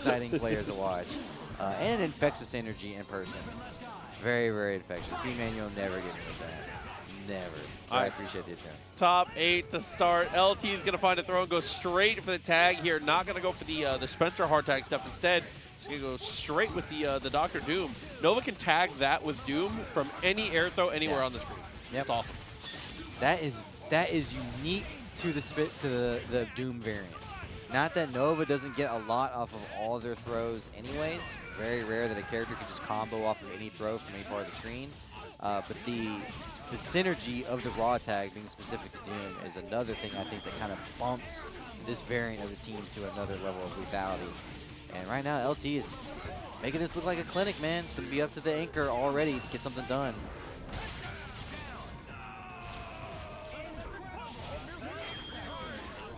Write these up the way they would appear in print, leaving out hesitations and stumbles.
exciting player to watch. And an infectious energy in person. Very, very infectious. B-Man, you'll never get me with that. Never. So I appreciate the attempt. Top 8 to start. LT is going to find a throw and go straight for the tag here. Not going to go for the Spencer hard tag stuff. Instead, he's going to go straight with the Dr. Doom. Nova can tag that with Doom from any air throw anywhere on the screen. Yep. That's awesome. That is unique to the Doom variant. Not that Nova doesn't get a lot off of all of their throws anyways. Very rare that a character can just combo off of any throw from any part of the screen. But the synergy of the raw tag being specific to Doom is another thing I think that kind of bumps this variant of the team to another level of lethality. And right now, LT is making this look like a clinic, man. It's going to be up to the anchor already to get something done.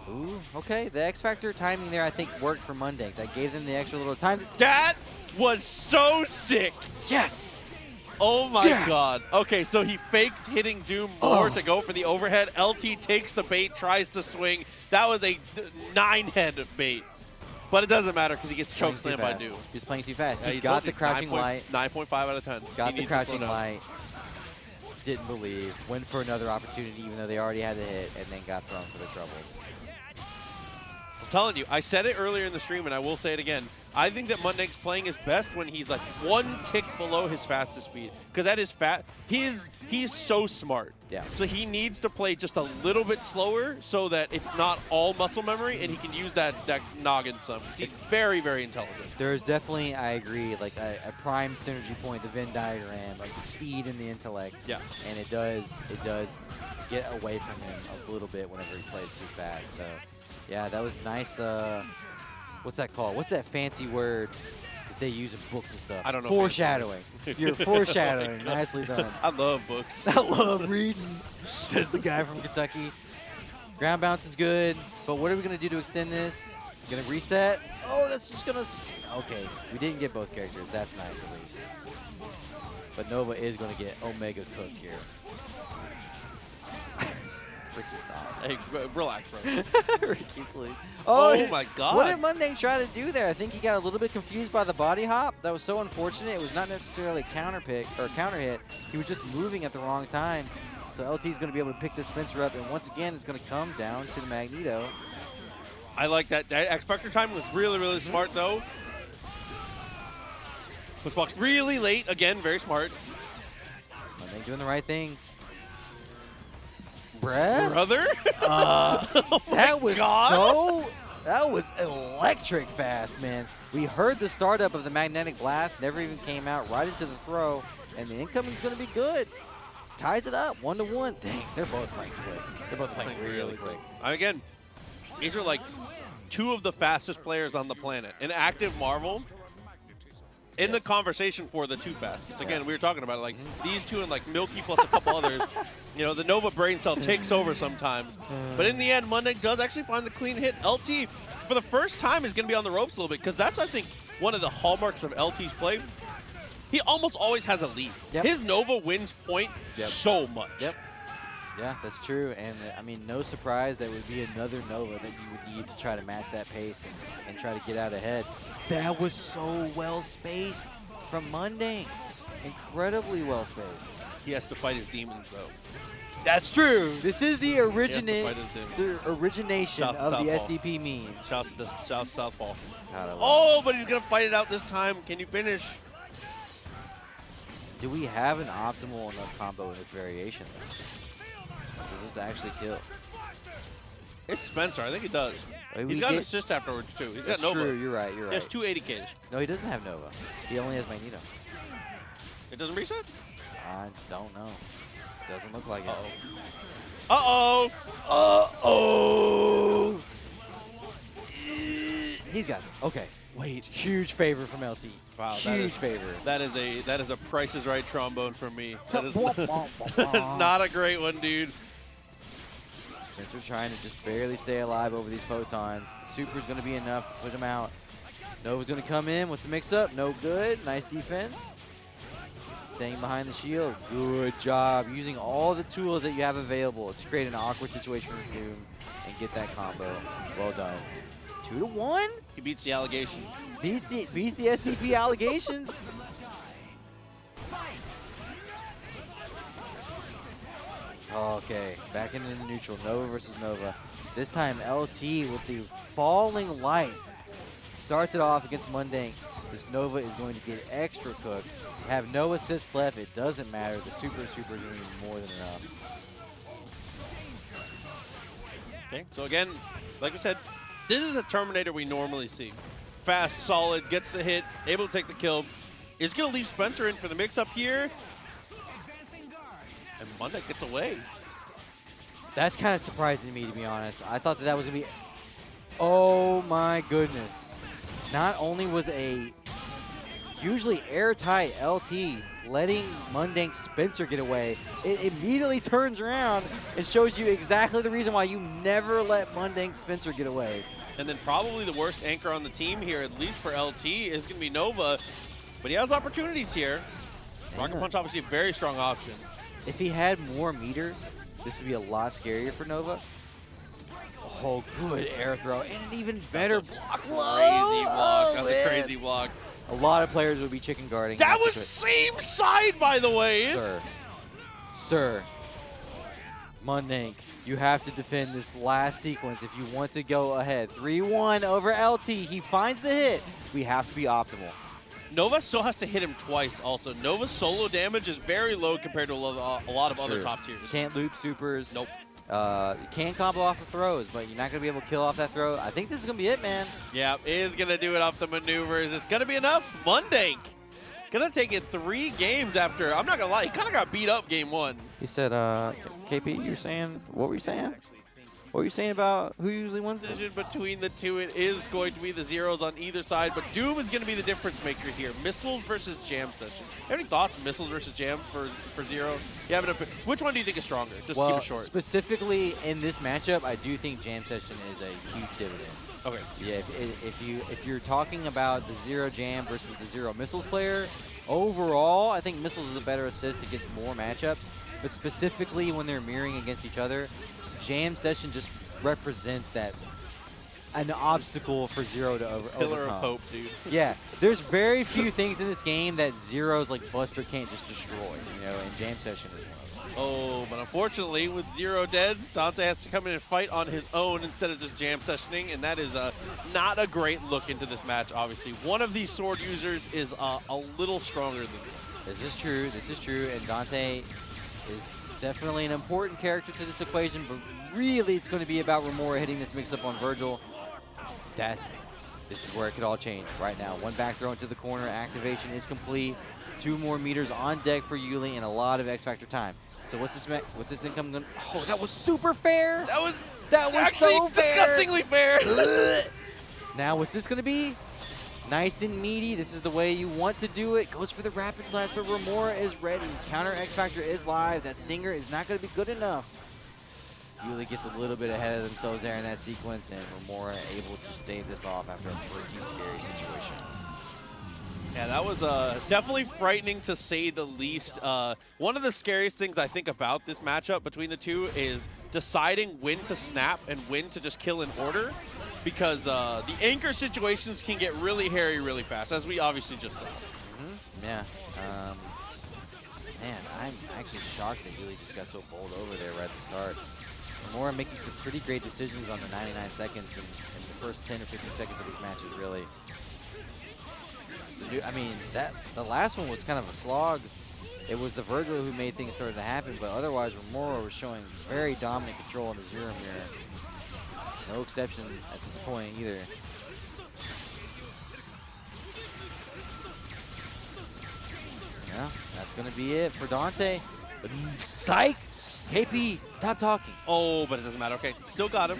Ooh, okay. The X Factor timing there, I think, worked for Mundank. That gave them the extra little time. That was so sick. Yes! Oh my god. Okay, so he fakes hitting Doom more to go for the overhead. LT takes the bait, tries to swing. That was a 9-head bait. But it doesn't matter because he gets choke slammed by Doom. He's playing too fast. Yeah, he got the crouching light. 9.5 out of 10. Got the crouching light. Didn't believe. Went for another opportunity even though they already had the hit and then got thrown for the troubles. I'm telling you, I said it earlier in the stream and I will say it again. I think that Mundank's playing his best when he's like 1 tick below his fastest speed. Because that is he's so smart. Yeah. So he needs to play just a little bit slower so that it's not all muscle memory and he can use that noggin some. He's very, very intelligent. There's definitely, I agree, like a prime synergy point, the Venn diagram, like the speed and the intellect. Yeah. And it does get away from him a little bit whenever he plays too fast. So yeah, that was nice. What's that called? What's that fancy word that they use in books and stuff? I don't know. Foreshadowing. You're foreshadowing. Nicely done. I love books. I love reading, says the guy from Kentucky. Ground bounce is good, but what are we going to do to extend this? Going to reset? Oh, that's just going to... Okay, we didn't get both characters. That's nice at least. But Nova is going to get Omega cooked here. Ricky, stop. Hey, relax, bro. Ricky, please. Oh my god. What did Mundank try to do there? I think he got a little bit confused by the body hop. That was so unfortunate. It was not necessarily a counter pick or counter hit. He was just moving at the wrong time. So LT is going to be able to pick this Spencer up, and once again, it's going to come down to the Magneto. I like that. That X Factor time was really, really smart, though. Push box really late. Again, very smart. Mundank doing the right things. Brother? That was electric fast, man. We heard the startup of the magnetic blast, never even came out, right into the throw, and the incoming's going to be good. Ties it up, 1-1. Dang, they're both playing quick. They're both playing really quick. Again, these are like 2 of the fastest players on the planet. An active Marvel in the conversation for the 2 fastest. Again, we were talking about it, like these 2 and like Milky plus a couple others. You know, the Nova brain cell takes over sometimes. But in the end, Mundank does actually find the clean hit. LT, for the first time, is going to be on the ropes a little bit because that's, I think, one of the hallmarks of LT's play. He almost always has a lead. Yep. His Nova wins point so much. Yep. Yeah, that's true. And, I mean, no surprise that would be another Nova that you would need to try to match that pace and try to get out ahead. That was so well spaced from Mundank. Incredibly well spaced. He has to fight his demons, though. That's true. This is the origination South of the Southpaw. SDP meme. South Southpaw. God, Oh, but he's going to fight it out this time. Can you finish? do we have an optimal enough combo in this variation? Does this actually kill? It's Spencer. I think he does. He's got an assist afterwards, too. He's got Nova. True. You're right. You're He right. has 2 80Ks. No, he doesn't have Nova. He only has Magneto. It doesn't reset? I don't know. Doesn't look like it. Uh-oh. Uh-oh. He's got it. Okay. Wait. Huge favor from LT. Wow. Huge favor. That is a Price is Right trombone from me. That is that's not a great one, dude. Spencer trying to just barely stay alive over these photons. The super's going to be enough to put him out. Nova's going to come in with the mix-up. No good. Nice defense. Staying behind the shield. Good job. Using all the tools that you have available to create an awkward situation for Doom and get that combo. Well done. 2-1? He beats the allegation. Beats the SDP allegations. Okay, back into the neutral. Nova versus Nova. This time LT with the falling light starts it off against Mundank. This Nova is going to get extra cooked. Have no assists left. It doesn't matter. The super is going to be more than enough. Okay, so again, like we said, this is a Terminator we normally see. Fast, solid, gets the hit, able to take the kill. Is going to leave Spencer in for the mix-up here. And Mundank gets away. That's kind of surprising to me, to be honest. I thought that was going to be... Oh my goodness. Not only was a usually airtight LT letting Mundank Spencer get away, it immediately turns around and shows you exactly the reason why you never let Mundank Spencer get away. And then probably the worst anchor on the team here, at least for LT, is going to be Nova. But he has opportunities here. Rocket Punch obviously a very strong option. If he had more meter, this would be a lot scarier for Nova. Oh, good air throw. And an even better block. Crazy block. That's a crazy block. A lot of players would be chicken guarding. That was same side, by the way. Sir. Mundank, you have to defend this last sequence if you want to go ahead. 3-1 over LT. He finds the hit. We have to be optimal. Nova still has to hit him twice also. Nova's solo damage is very low compared to a lot of other top tiers. Can't loop supers. Nope. You can combo off the throws, but you're not going to be able to kill off that throw. I think this is going to be it, man. Yeah, is going to do it off the maneuvers. It's going to be enough. Mundank going to take it 3 games after. I'm not going to lie. He kind of got beat up game 1. He said, KP, you were saying, what were you saying? What were you saying about who usually wins? Decision between the two, it is going to be the zeros on either side, but Doom is going to be the difference maker here. Missiles versus Jam Session. Have any thoughts, Missiles versus Jam for Zero? You have which one do you think is stronger? Just keep it short. Specifically in this matchup, I do think Jam Session is a huge dividend. Okay. Yeah, if you're talking about the Zero Jam versus the Zero Missiles player, overall, I think Missiles is a better assist. It gets more matchups, but specifically when they're mirroring against each other, Jam Session just represents an obstacle for Zero to overcome. Pillar of hope, dude. Yeah, there's very few things in this game that Zero's like Buster can't just destroy, and Jam Session is one of them. Oh, but unfortunately, with Zero dead, Dante has to come in and fight on his own instead of just jam sessioning, and that is not a great look into this match, obviously. One of these sword users is a little stronger than this. This is true, and Dante is definitely an important character to this equation, but really it's going to be about Romora hitting this mix-up on Vergil. This is where it could all change right now. One back throw into the corner, activation is complete. 2 more meters on deck for Yuli and a lot of X-Factor time. So what's this income going to... Oh, that was super fair! That was actually so fair. Disgustingly fair! Now what's this going to be? Nice and meaty. This is the way you want to do it. Goes for the rapid slash, but Romora is ready. Counter X Factor is live. That stinger is not going to be good enough. Yuli gets a little bit ahead of themselves there in that sequence, and Romora able to stave this off after a pretty scary situation. Yeah, that was definitely frightening to say the least. One of the scariest things I think about this matchup between the two is deciding when to snap and when to just kill in order. Because the anchor situations can get really hairy really fast, as we obviously just saw. Yeah. Man, I'm actually shocked that Yuli just got so bowled over there right at the start. Romora making some pretty great decisions on the 99 seconds and the first 10 or 15 seconds of these matches, really. I mean, the last one was kind of a slog. It was the Vergil who made things start to happen, but otherwise Romora was showing very dominant control in the Zero mirror. No exception at this point either. Yeah, that's going to be it for Dante. Psych! KP, stop talking. Oh, but it doesn't matter. Okay, still got him.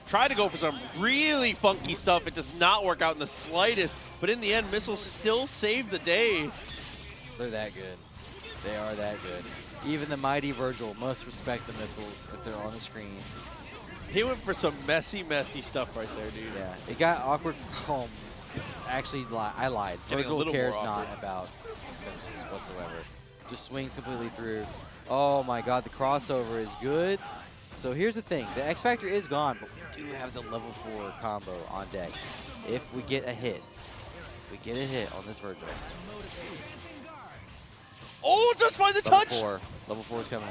Try to go for some really funky stuff. It does not work out in the slightest. But in the end, Missiles still saved the day. They're that good. They are that good. Even the mighty Vergil must respect the Missiles if they're on the screen. He went for some messy, messy stuff right there, dude. Yeah, it got awkward. Actually, I lied. Vergil cares not about Missiles whatsoever. Just swings completely through. Oh my god, the crossover is good. So here's the thing. The X Factor is gone, but we do have the level 4 combo on deck. If we get a hit. We get a hit on this Vergil. Oh, just find the touch! Level 4 is coming.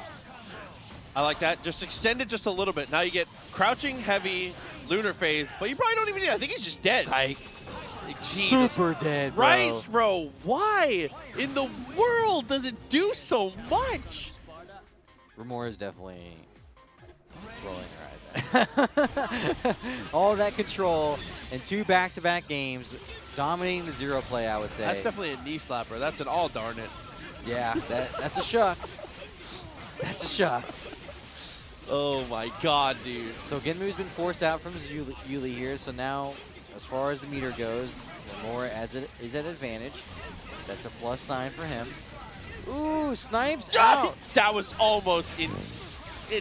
I like that. Just extend it just a little bit. Now you get crouching, heavy, lunar phase, but you probably don't even need it. I think he's just dead. Psych. Jesus. Super dead, bro. Rice, bro. Why in the world does it do so much? Romora is definitely rolling her eyes. All that control and 2 back-to-back games, dominating the zero play, I would say. That's definitely a knee slapper. That's an all darn it. Yeah, that's a shucks. That's a shucks. Oh my god, dude. So Genmu's been forced out from his Yuli here, so now, as far as the meter goes, Romora is at advantage. That's a plus sign for him. Ooh, snipes out. That was almost an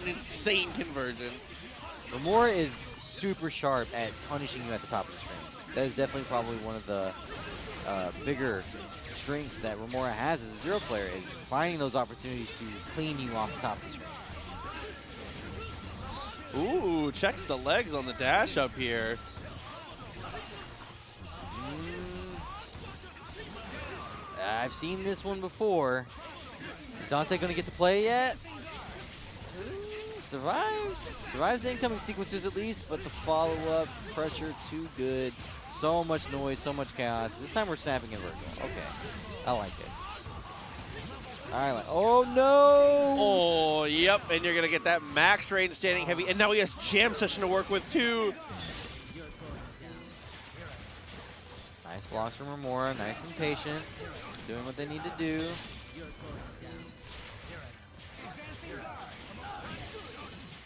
insane conversion. Romora is super sharp at punishing you at the top of the screen. That is definitely probably one of the bigger strengths that Romora has as a zero player, is finding those opportunities to clean you off the top of the screen. Ooh, checks the legs on the dash up here. I've seen this one before. Is Dante going to get to play yet? Survives. Survives the incoming sequences at least, but the follow-up pressure too good. So much noise, so much chaos. This time we're snapping in Vergil. Okay. I like it. All right. Oh, no! Oh, yep. And you're going to get that max range standing heavy. And now he has jam session to work with, too. Nice blocks from Romora. Nice and patient. Doing what they need to do.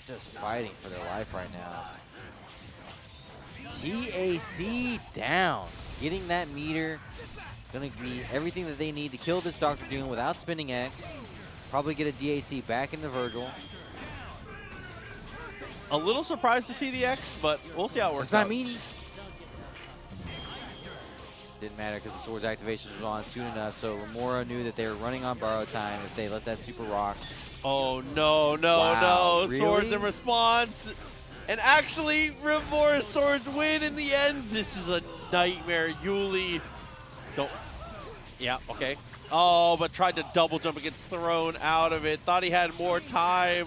Just fighting for their life right now. TAC down. Getting that meter. Gonna be everything that they need to kill this Dr. Doom without spinning X. Probably get a DAC back into Vergil. A little surprised to see the X, but we'll see how it works It's not out. meaty. Didn't matter because the Sword's activation was on soon enough, so Romora knew that they were running on borrow time if they let that super rock. Oh, no, no, Wow, no. really? Swords in response. And actually, Romora's swords win in the end. This is a nightmare. Yuli. Don't. Yeah, okay. Oh, but tried to double jump and gets thrown out of it. Thought he had more time.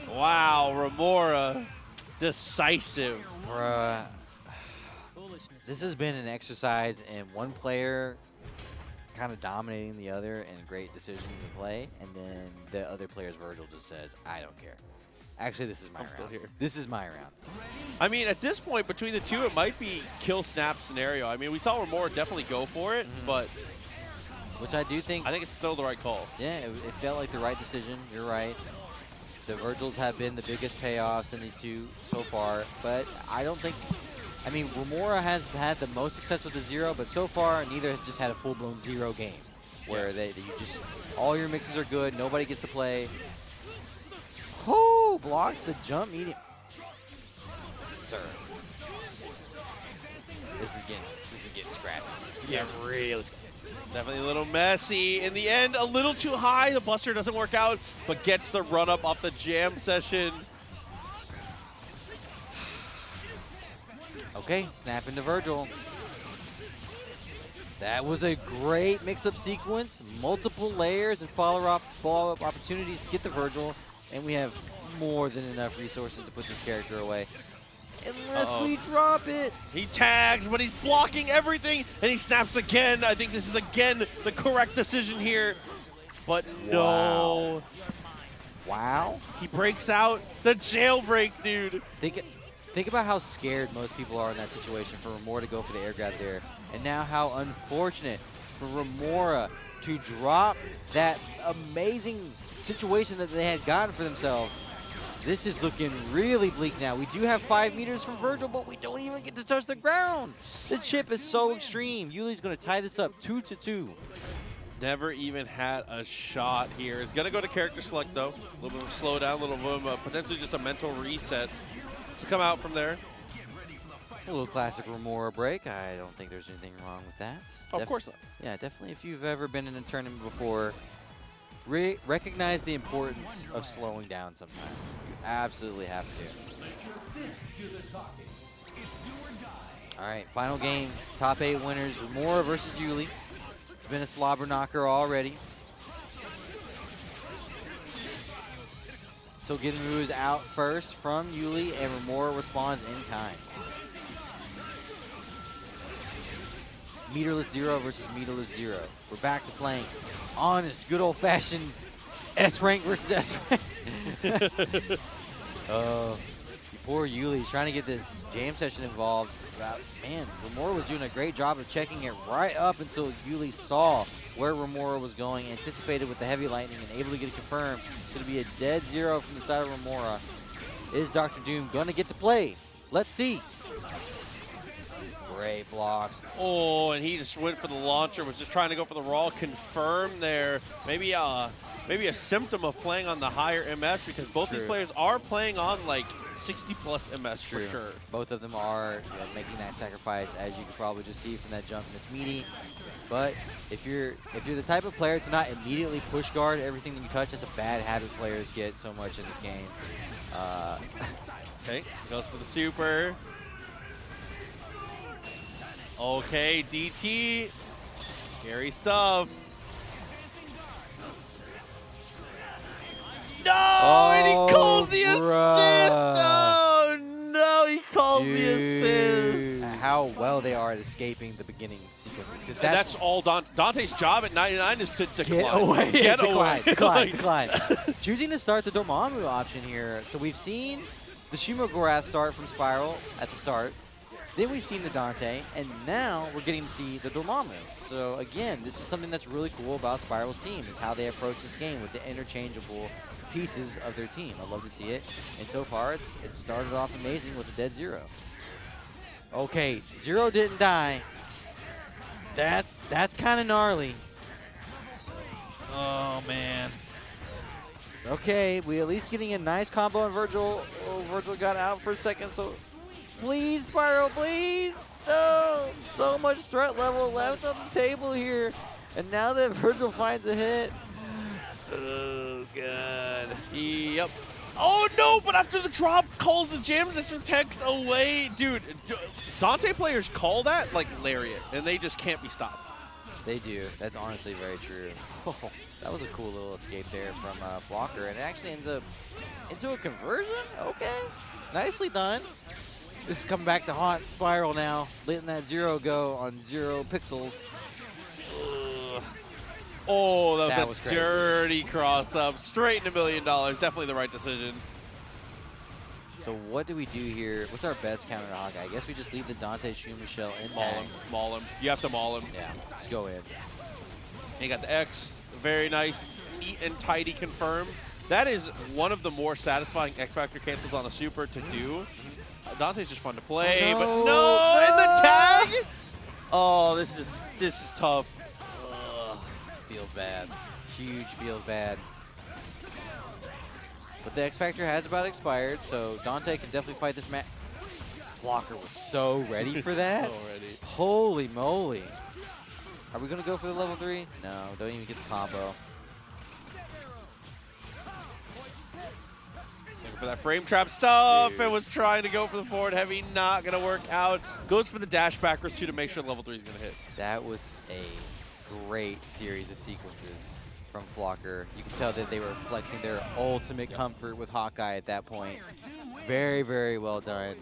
Wow, Romora. Decisive. Bruh. This has been an exercise in one player kind of dominating the other and great decisions to play, and then the other player's Vergil just says, I don't care. Actually, this is my round. still here. This is my round. I mean, at this point, between the two, it might be kill snap scenario. I mean, we saw Romora definitely go for it, but Which I do think, I think it's still the right call. yeah, it felt like the right decision. You're right. The Vergils have been the biggest payoffs in these two so far, but I don't think, I mean, Romora has had the most success with the zero, but so far, neither has just had a full-blown zero game where you just, all your mixes are good, nobody gets to play. Oh, blocked the jump medium. Sir. This is getting scrappy. Yeah, really. Definitely a little messy. In the end, a little too high. The Buster doesn't work out, but gets the run up off the jam session. Okay, snap into Vergil. That was a great mix-up sequence. Multiple layers and follow-up opportunities to get the Vergil. And we have more than enough resources to put this character away. Unless we drop it. He tags, but he's blocking everything, and he snaps again. I think this is, again, the correct decision here. But no. Wow. He breaks out. The jailbreak, dude. Think about how scared most people are in that situation for Romora to go for the air grab there. And now how unfortunate for Romora to drop that amazing situation that they had gotten for themselves. This is looking really bleak now. We do have 5 meters from Vergil, but we don't even get to touch the ground. The chip is so extreme. Yuli's going to tie this up 2-2. Never even had a shot here. He's going to go to character select, though. A little bit of slow down, a little bit of potentially just a mental reset to come out from there. A little classic Romora break. I don't think there's anything wrong with that. Oh, of course not. Yeah, definitely if you've ever been in a tournament before, recognize the importance of slowing down sometimes. You absolutely have to. All right, final game. Top 8 winners. Romora versus Yuli. It's been a slobber knocker already. So Dormammu is out first from Yuli, and Romora responds in time. Meterless 0 versus meterless 0. We're back to playing honest, good old-fashioned S rank versus S rank. Oh, poor Yuli trying to get this jam session involved. Man, Romora was doing a great job of checking it right up until Yuli saw where Romora was going, anticipated with the heavy lightning, and able to get it confirmed. It's going to be a dead 0 from the side of Romora. Is Dr. Doom going to get to play? Let's see. Great blocks. Oh, and he just went for the launcher, was just trying to go for the raw confirm there. Maybe a symptom of playing on the higher MS, because both these players are playing on like 60+ MS for sure. Both of them are making that sacrifice, as you can probably just see from that jump miss meaty. But if you're the type of player to not immediately push guard everything that you touch, that's a bad habit players get so much in this game. Okay, goes for the super. Okay, DT. Scary stuff. No, and he calls the assist. Oh no, he calls the assist. How well they are at escaping the beginning sequences, because that's all Dante's job at 99 is to decline. Get away. Get away. Decline. Choosing to start the Dormammu option here. So we've seen the Shuma-Gorath start from Spiral at the start. Then we've seen the Dante, and now we're getting to see the Dormammu. So again, this is something that's really cool about Spiral's team, is how they approach this game with the interchangeable pieces of their team. I love to see it. And so far, it's started off amazing with a dead 0. Okay, 0 didn't die. That's kind of gnarly. Oh, man. Okay, we at least getting a nice combo on Vergil. Oh, Vergil got out for a second, so please, Spiral, please. No, so much threat level left on the table here. And now that Vergil finds a hit. Oh, God. Yep. Oh, no, but after the drop, calls the jam session techs away. Dude, Dante players call that like lariat, and they just can't be stopped. They do. That's honestly very true. Oh, that was a cool little escape there from Blocker, and it actually ends up into a conversion? Okay. Nicely done. This is coming back to haunt Spiral now, letting that 0 go on 0 pixels. Oh, that was a crazy. dirty cross-up. Straight into $1 million. Definitely the right decision. So what do we do here? What's our best counter to Hawkeye? I guess we just leave the Dante Shuma shell in tag. Maul him. You have to maul him. Yeah, let's go in. And you got the X. Very nice. Neat and tidy confirm. That is one of the more satisfying X-Factor cancels on a super to do. Dante's just fun to play, No, but no! And the tag! Oh, this is tough. Feels bad. Huge feels bad. But the X Factor has about expired, so Dante can definitely fight this match. Blocker was so ready for that. So ready. Holy moly. Are we going to go for the level 3? No, don't even get the combo. Looking for that frame trap stuff. Dude. It was trying to go for the forward heavy. Not going to work out. Goes for the dash backwards, too, to make sure level 3 is going to hit. That was a great series of sequences from Flocker. You can tell that they were flexing their ultimate comfort with Hawkeye at that point. Very, very well done.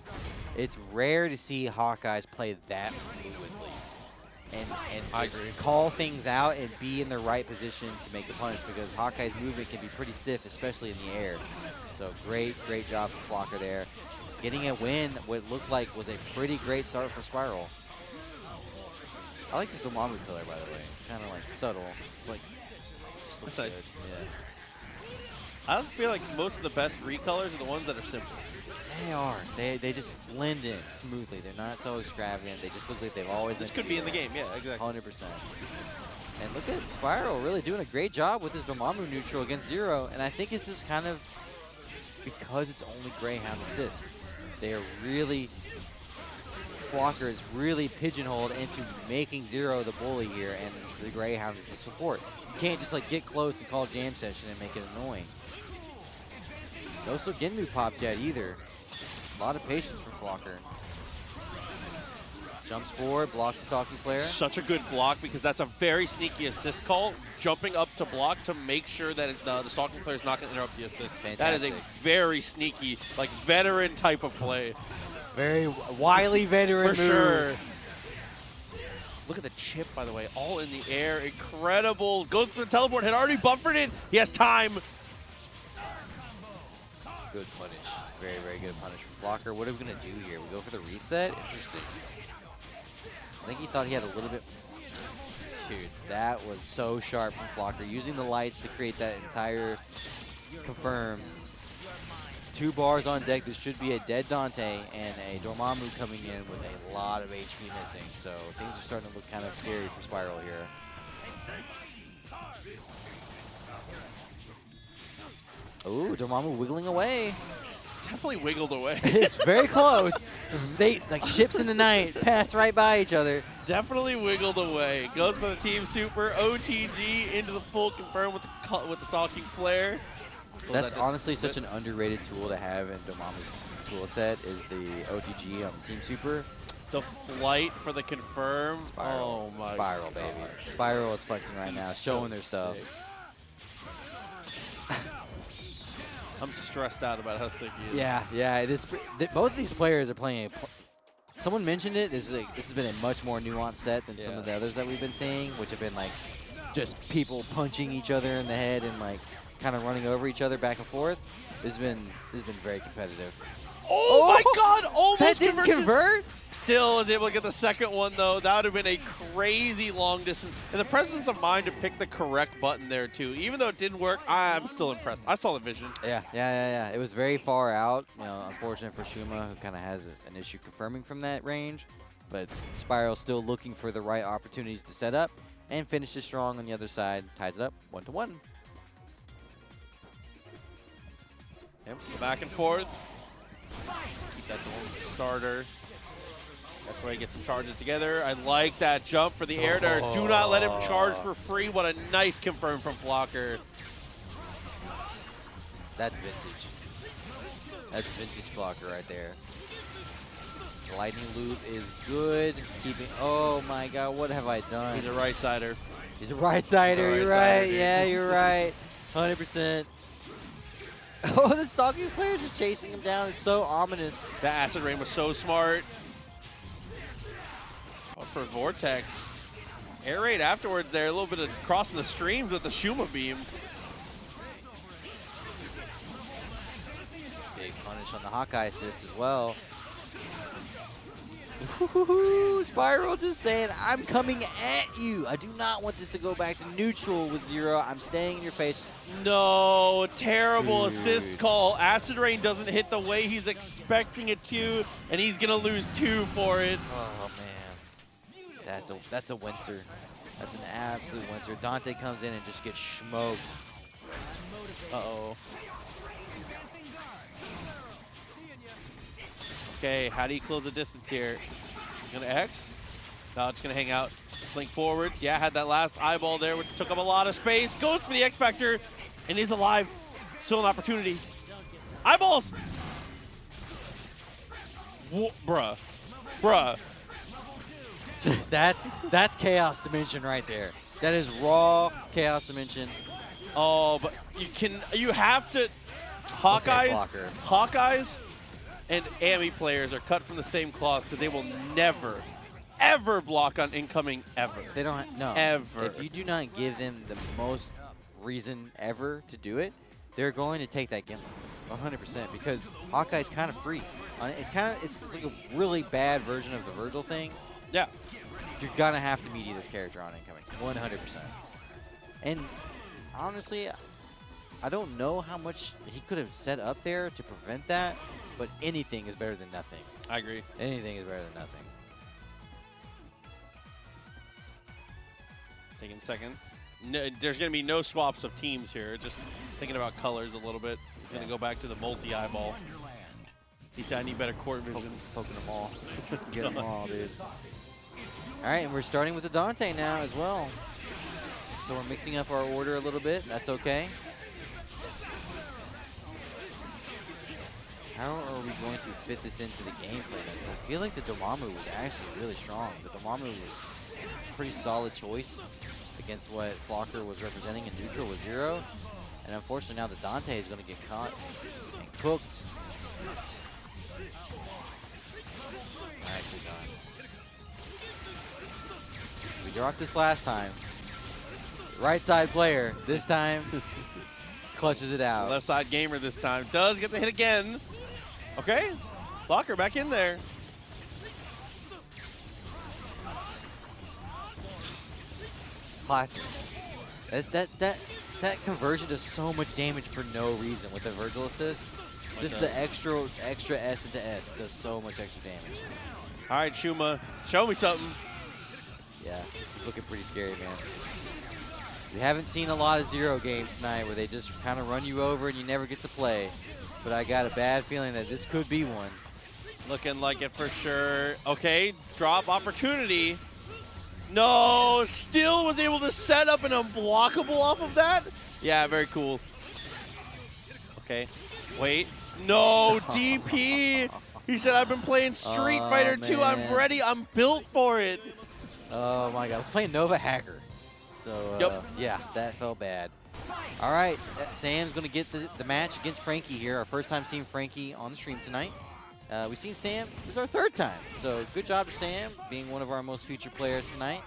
It's rare to see Hawkeyes play that fluidly and just call things out and be in the right position to make the punish, because Hawkeye's movement can be pretty stiff, especially in the air. So great job from Flocker there. Getting a win, what looked like was a pretty great start for Spiral. I like this Dormammu pillar, by the way. It's kind of like subtle. It's like, just looks That's nice. good. I feel like most of the best recolors are the ones that are simple. Yeah, they are. They just blend in smoothly. They're not so extravagant. They just look like they've always been. This could be in the game, yeah, exactly. 100%. And look at Spiral really doing a great job with his Dormammu neutral against 0. And I think it's just kind of because it's only Greyhound assist. They are really Flocker is really pigeonholed into making Zero the bully here and the Greyhound is the support. You can't just like get close and call jam session and make it annoying. No Sogenmu popped yet either. A lot of patience from Flocker. Jumps forward, blocks the stalking player. Such a good block because that's a very sneaky assist call. Jumping up to block to make sure that the stalking player is not going to interrupt the assist. Fantastic. That is a very sneaky, like veteran type of play. Very wily veteran For move. sure. Look at the chip, by the way, all in the air. Incredible. Goes for the teleport, had already buffered it. He has time. Good punish. Very, very good punish from Flocker. What are we going to do here? We go for the reset? Interesting. I think he thought he had a little bit. Dude, that was so sharp from Flocker. Using the lights to create that entire confirm. 2 bars on deck. This should be a dead Dante and a Dormammu coming in with a lot of HP missing. So things are starting to look kind of scary for Spiral here. Ooh, Dormammu wiggling away. Definitely wiggled away. It's very close. They like ships in the night passed right by each other. Definitely wiggled away. Goes for the team super. OTG into the full confirm with the stalking flare. That's honestly such an underrated tool to have in Dormammu's tool set is the OTG on Team Super. The flight for the confirm. Spiral. Oh my Spiral, God. baby. Spiral is flexing right now, showing their stuff. I'm stressed out about how sick he is. Yeah, it is. Both of these players are playing. Someone mentioned it. This has been a much more nuanced set than some of the others that we've been seeing, which have been like just people punching each other in the head and like kind of running over each other back and forth. This has been very competitive. Oh my God! Almost that didn't convert. Still is able to get the second one though. That would have been a crazy long distance. And the presence of mind to pick the correct button there too. Even though it didn't work, I'm still impressed. I saw the vision. Yeah. It was very far out. You know, unfortunate for Shuma, who kind of has an issue confirming from that range. But Spiral still looking for the right opportunities to set up and finishes strong on the other side. Ties it up 1-1. Yep, back and forth. Keep that starter. That's where he gets some charges together. I like that jump for the air dart. Do not let him charge for free. What a nice confirm from Flocker. That's vintage. That's vintage Flocker right there. The lightning loop is good. Keeping. Oh my God, what have I done? He's a right-sider. He's a right-sider. You're right. Yeah, you're right. 100%. Oh, the stalking player just chasing him down is so ominous. That acid rain was so smart. Oh, for Vortex. Air raid afterwards there, a little bit of crossing the streams with the Shuma beam. Big punish on the Hawkeye assist as well. Ooh, Spiral just saying, I'm coming at you. I do not want this to go back to neutral with Zero. I'm staying in your face. No, terrible assist call. Acid Rain doesn't hit the way he's expecting it to, and he's gonna lose 2 for it. Oh man, that's a wincer. That's an absolute wincer. Dante comes in and just gets smoked. Uh-oh. Okay, how do you close the distance here? Gonna X? No, it's gonna hang out. Blink forwards. Yeah, had that last eyeball there, which took up a lot of space. Goes for the X Factor, and is alive. Still an opportunity. Eyeballs! Bruh. That's Chaos Dimension right there. That is raw Chaos Dimension. Oh, but you have to. Hawkeyes and Ami players are cut from the same cloth because they will never, ever block on incoming ever. They don't. No. Ever. If you do not give them the most reason ever to do it, they're going to take that gimmick 100% because Hawkeye's kind of free. It's like a really bad version of the Vergil thing. Yeah. You're gonna have to media this character on incoming 100%. And honestly, I don't know how much he could have set up there to prevent that, but anything is better than nothing. I agree. Anything is better than nothing. Taking second. No, there's going to be no swaps of teams here. Just thinking about colors a little bit. He's going to go back to the multi-eyeball. He said I need better court vision. Poking them all. Get them all, dude. All right, and we're starting with the Dante now as well. So we're mixing up our order a little bit. That's okay. How are we going to fit this into the game plan? Because I feel like the Dormammu was actually really strong. The Dormammu was a pretty solid choice against what Flocker was representing in neutral with 0. And unfortunately now the Dante is going to get caught and cooked. Nicely done. We dropped this last time. Right side player this time clutches it out. Left side gamer this time does get the hit again. Okay, Flocker back in there. Classic. That conversion does so much damage for no reason with the Vergil assist. Just the extra S into S does so much extra damage. All right, Shuma, show me something. Yeah, this is looking pretty scary, man. We haven't seen a lot of 0 games tonight where they just kind of run you over and you never get to play. But I got a bad feeling that this could be one. Looking like it for sure. Okay, drop opportunity. No, still was able to set up an unblockable off of that. Yeah, very cool. Okay, wait. No, DP. He said, I've been playing Street Fighter 2. I'm ready. I'm built for it. Oh, my God. I was playing Nova Hacker. So, Yep. Yeah, that felt bad. All right, Sam's going to get the match against Frankie here. Our first time seeing Frankie on the stream tonight. We've seen Samm. This is our 3rd time. So good job to Samm being one of our most featured players tonight.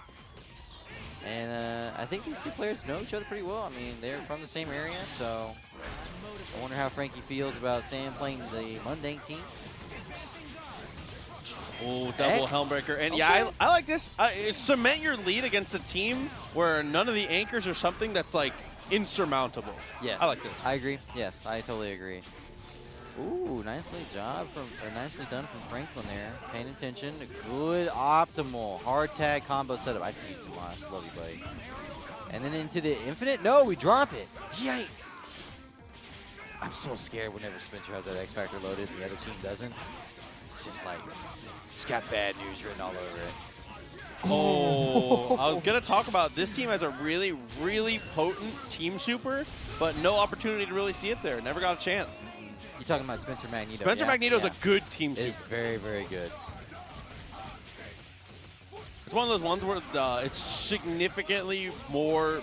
And I think these two players know each other pretty well. I mean, they're from the same area. So I wonder how Frankie feels about Samm playing the Mundank team. Oh, double Helmbreaker. And yeah, I like this. Cement your lead against a team where none of the anchors are something that's like insurmountable. Yes. I like this. I agree. Yes, I totally agree. Ooh, nicely done from Franklin there. Paying attention. A good optimal hard tag combo setup. I see you, Tomas. Love you, buddy. And then into the infinite. No, we drop it. Yikes. I'm so scared whenever Spencer has that X Factor loaded and the other team doesn't. It's just like, it's got bad news written all over it. Oh, I was going to talk about this team has a really, really potent team super, but no opportunity to really see it there. Never got a chance. You're talking about Spencer Magneto. Spencer Magneto's a good team super. It's very, very good. It's one of those ones where it's significantly more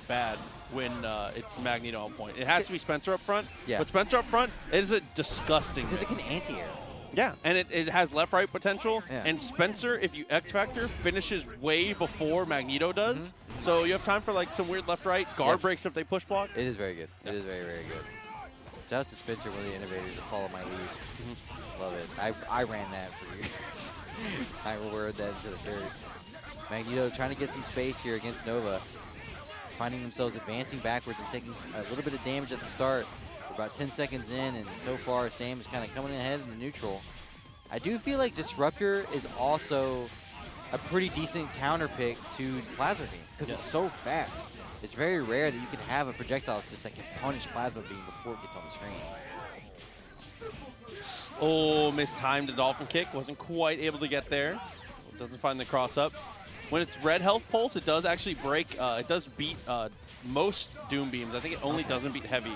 bad when it's Magneto on point. It has to be Spencer up front, but Spencer up front is a disgusting Because it can anti-air. Yeah, and it has left-right potential, Yeah. and Spencer, if you X-Factor, finishes way before Magneto does, so you have time for like some weird left-right guard breaks if they push block. It is very good. It is very, very good. Shout out to Spencer, one of the innovators, to follow my lead. Love it. I ran that for years. I word that into the dirt. Magneto trying to get some space here against Nova. Finding themselves advancing backwards and taking a little bit of damage at the start. We're about 10 seconds in, and so far Samm is kind of coming ahead in the neutral. I do feel like Disruptor is also a pretty decent counter pick to Plasma Beam because it's so fast. It's very rare that you can have a projectile assist that can punish Plasma Beam before it gets on the screen. Oh, mistimed the Dolphin Kick. Wasn't quite able to get there. Doesn't find the cross up. When it's red health pulse, it does actually break. It does beat most Doom Beams. I think it only doesn't beat heavy.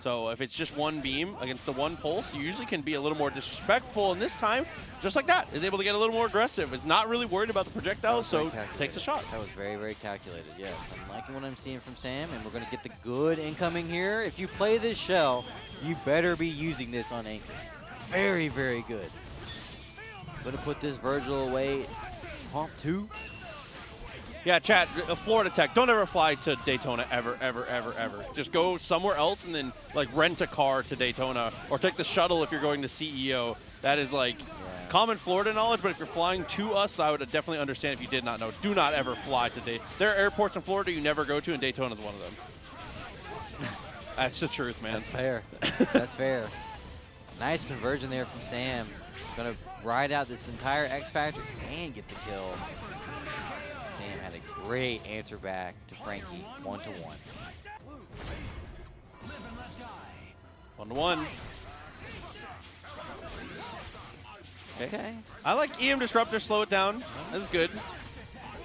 So if it's just one beam against the one pulse, you usually can be a little more disrespectful. And this time, just like that, is able to get a little more aggressive. It's not really worried about the projectiles, so takes a shot. That was very, very calculated, yes. I'm liking what I'm seeing from Samm, and we're going to get the good incoming here. If you play this shell, you better be using this on Anchor. Very, very good. Going to put this Vergil away. Pump 2. Yeah, chat, Florida Tech, don't ever fly to Daytona ever, ever, ever, ever. Just go somewhere else and then like rent a car to Daytona or take the shuttle if you're going to CEO. That is like common Florida knowledge, but if you're flying to us, I would definitely understand if you did not know. Do not ever fly to Daytona. There are airports in Florida you never go to, and Daytona is one of them. That's the truth, man. That's fair. That's fair. Nice conversion there from Samm. Going to ride out this entire X Factor and get the kill. Samm had a great answer back to Frankie, 1-1. 1-1. Okay. I like EM Disruptor, slow it down. This is good.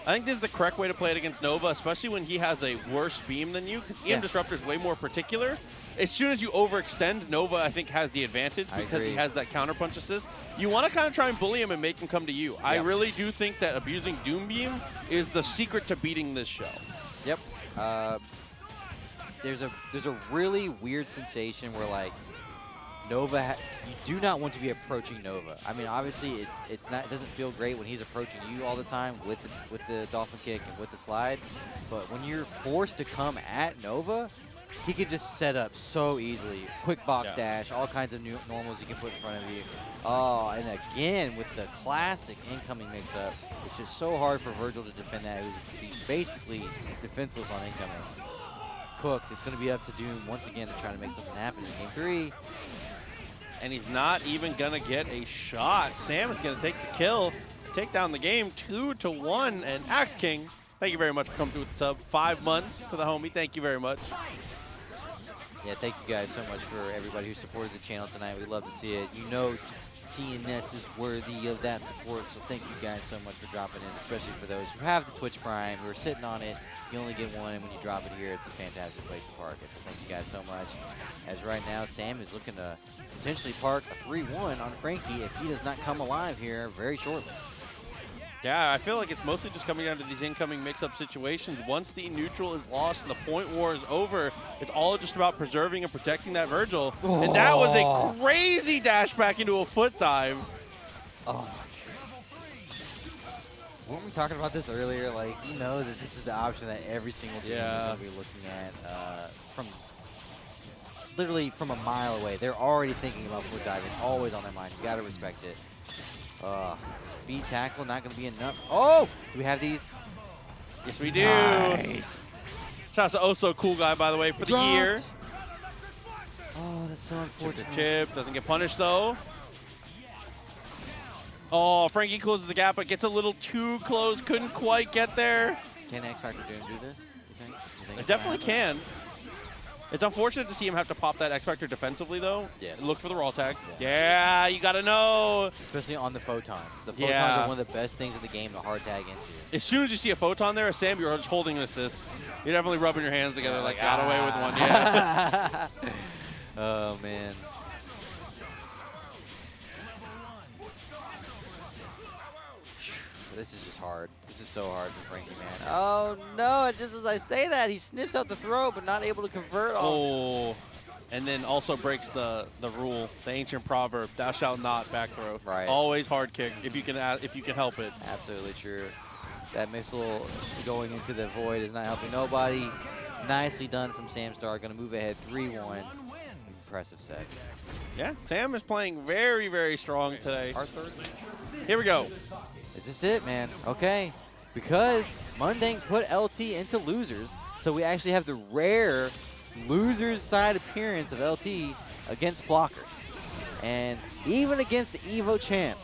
I think this is the correct way to play it against Nova, especially when he has a worse beam than you, because EM Disruptor is way more particular. As soon as you overextend, Nova, I think, has the advantage because he has that counterpunch assist. You want to kind of try and bully him and make him come to you. Yep. I really do think that abusing Doom Beam is the secret to beating this show. Yep. There's a really weird sensation where, like, Nova, you do not want to be approaching Nova. I mean, obviously, it doesn't feel great when he's approaching you all the time with the dolphin kick and with the slide. But when you're forced to come at Nova, he can just set up so easily. Quick box dash, all kinds of new normals he can put in front of you. Oh, and again with the classic incoming mix-up, it's just so hard for Vergil to defend that. He's basically defenseless on incoming. Cooked. It's going to be up to Doom once again to try to make something happen in game 3. And he's not even going to get a shot. Samm is going to take the kill, take down the game 2-1. And Axe King, thank you very much for coming through with the sub. 5 months to the homie. Thank you very much. Yeah, thank you guys so much for everybody who supported the channel tonight. We love to see it. You know TNS is worthy of that support, so thank you guys so much for dropping in, especially for those who have the Twitch Prime, who are sitting on it. You only get one, and when you drop it here, it's a fantastic place to park it. So thank you guys so much. As right now, Samm is looking to potentially park a 3-1 on Frankie if he does not come alive here very shortly. Yeah, I feel like it's mostly just coming down to these incoming mix-up situations. Once the neutral is lost and the point war is over, it's all just about preserving and protecting that Vergil. Oh. And that was a crazy dash back into a foot dive. Oh. Weren't we talking about this earlier? Like, you know that this is the option that every single team is going to be looking at from literally from a mile away. They're already thinking about foot diving, always on their mind. You got to respect it. Speed tackle, not going to be enough. Oh! Do we have these? Yes, we do. Nice. Shout out to Oso, cool guy, by the way, for the year. Oh, that's so unfortunate. Chip doesn't get punished, though. Oh, Frankie closes the gap, but gets a little too close. Couldn't quite get there. Can X Factor do this, you think? It definitely can. It's unfortunate to see him have to pop that X Factor defensively, though. Yes. Look for the roll tag. Yeah, you got to know. Especially on the photons. The photons are one of the best things in the game to hard tag into. As soon as you see a photon there, Samm, you're just holding an assist. You're definitely rubbing your hands together like, got away with one. Yeah. Oh, man. This is just hard. This is so hard for Frankie, man. Oh, no. Just as I say that, he sniffs out the throw, but not able to convert. Oh. And then also breaks the rule, the ancient proverb, thou shalt not back throw. Right. Always hard kick if you can help it. Absolutely true. That missile going into the void is not helping nobody. Nicely done from Samstar. Going to move ahead 3-1. Impressive set. Yeah, Samm is playing very, very strong today. Our third. Here we go. Is this it, man? Okay. Because Mundank put LT into losers, so we actually have the rare losers side appearance of LT against Blocker. And even against the EVO champ,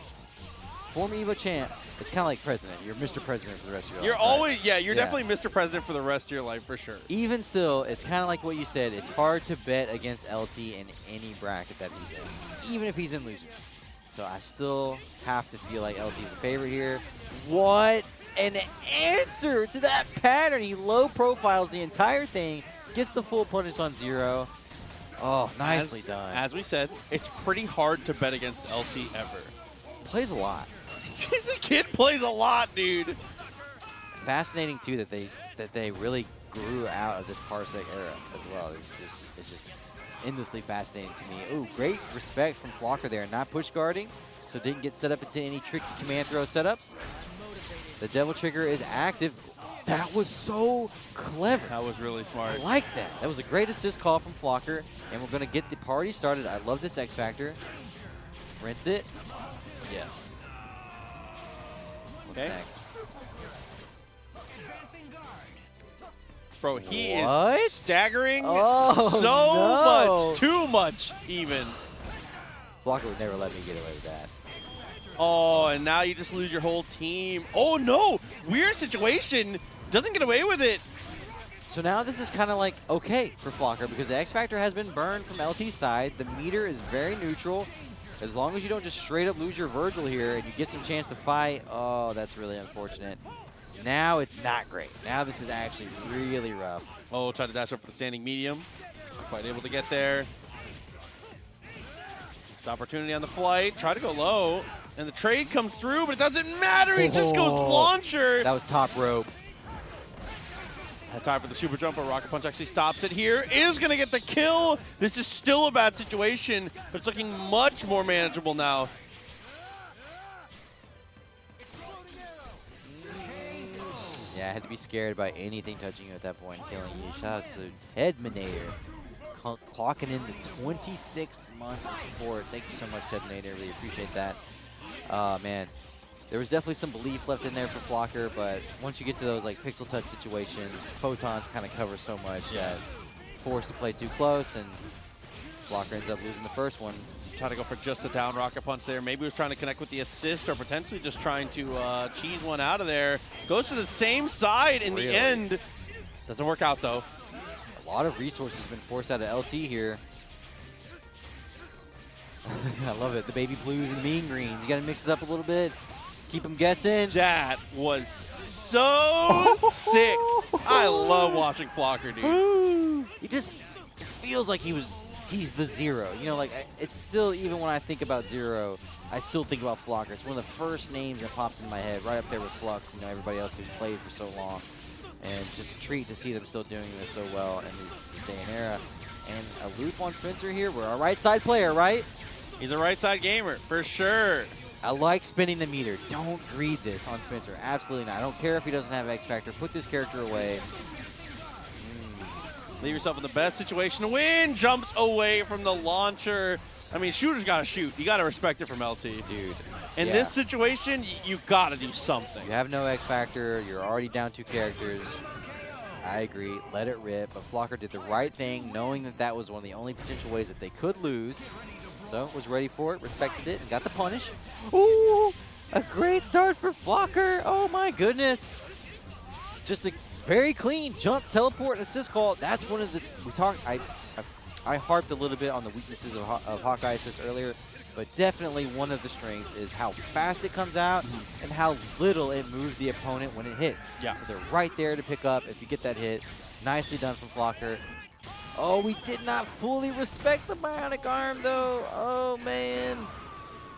former EVO champ, it's kind of like president. You're Mr. President for the rest of your life. You're always, you're definitely Mr. President for the rest of your life, for sure. Even still, it's kind of like what you said. It's hard to bet against LT in any bracket that he's in, even if he's in losers. So I still have to feel like LT's the favorite here. What an answer to that pattern. He low profiles the entire thing, gets the full punish on 0. Oh, nicely done. As we said, it's pretty hard to bet against LT ever. Plays a lot. The kid plays a lot, dude. Fascinating too that they really grew out of this Parsec era as well. It's just endlessly fascinating to me. Ooh, great respect from Flocker there. Not push guarding, so didn't get set up into any tricky command throw setups. The Devil Trigger is active. That was so clever. That was really smart. I like that. That was a great assist call from Flocker, and we're going to get the party started. I love this X Factor. Rinse it. Yes. What's next? Bro, he is staggering so much. Too much, even. Blocker would never let me get away with that. Oh, and now you just lose your whole team. Oh, no. Weird situation. Doesn't get away with it. So now this is kind of like okay for Flocker because the X Factor has been burned from LT's side. The meter is very neutral. As long as you don't just straight up lose your Vergil here and you get some chance to fight, oh, that's really unfortunate. Now it's not great. Now this is actually really rough. Oh, try to dash up for the standing medium. Not quite able to get there. Next opportunity on the flight. Try to go low. And the trade comes through, but it doesn't matter. He just goes launcher. That was top rope. Had time for the super jump, but Rocket Punch actually stops it here. Is going to get the kill. This is still a bad situation, but it's looking much more manageable now. Yeah, I had to be scared by anything touching you at that point, killing you. Shout out to TampaNeverSleeps, clocking in the 26th month of support. Thank you so much, TampaNeverSleeps. Really appreciate that. Man, there was definitely some belief left in there for Flocker, but once you get to those like pixel touch situations, photons kind of cover so much that forced to play too close, and Flocker ends up losing the first one. Trying to go for just a down Rocket Punch there. Maybe he was trying to connect with the assist or potentially just trying to cheese one out of there. Goes to the same side in the end. Doesn't work out though. A lot of resources been forced out of LT here. I love it. The baby blues and mean greens. You got to mix it up a little bit. Keep them guessing. That was so sick. I love watching Flocker, dude. He just feels like he's the Zero. You know, like, it's still, even when I think about Zero, I still think about Flocker. It's one of the first names that pops in my head, right up there with Flux, you know, everybody else who's played for so long. And just a treat to see them still doing this so well in this day and era. And a loop on Spencer here. We're a right side player, right? He's a right side gamer, for sure. I like spinning the meter. Don't greed this on Spencer. Absolutely not. I don't care if he doesn't have X Factor. Put this character away. Leave yourself in the best situation to win. Jumps away from the launcher. I mean, shooters got to shoot. You got to respect it from LT. Dude. In this situation, you got to do something. You have no X Factor. You're already down 2 characters. I agree. Let it rip. But Flocker did the right thing, knowing that that was one of the only potential ways that they could lose. So was ready for it, respected it, and got the punish. Ooh, a great start for Flocker. Oh my goodness. Just a very clean jump, teleport, and assist call. That's one of the, I harped a little bit on the weaknesses of Hawkeye assist earlier, but definitely one of the strengths is how fast it comes out and how little it moves the opponent when it hits. Yeah. So they're right there to pick up if you get that hit. Nicely done from Flocker. Oh, we did not fully respect the bionic arm, though. Oh, man.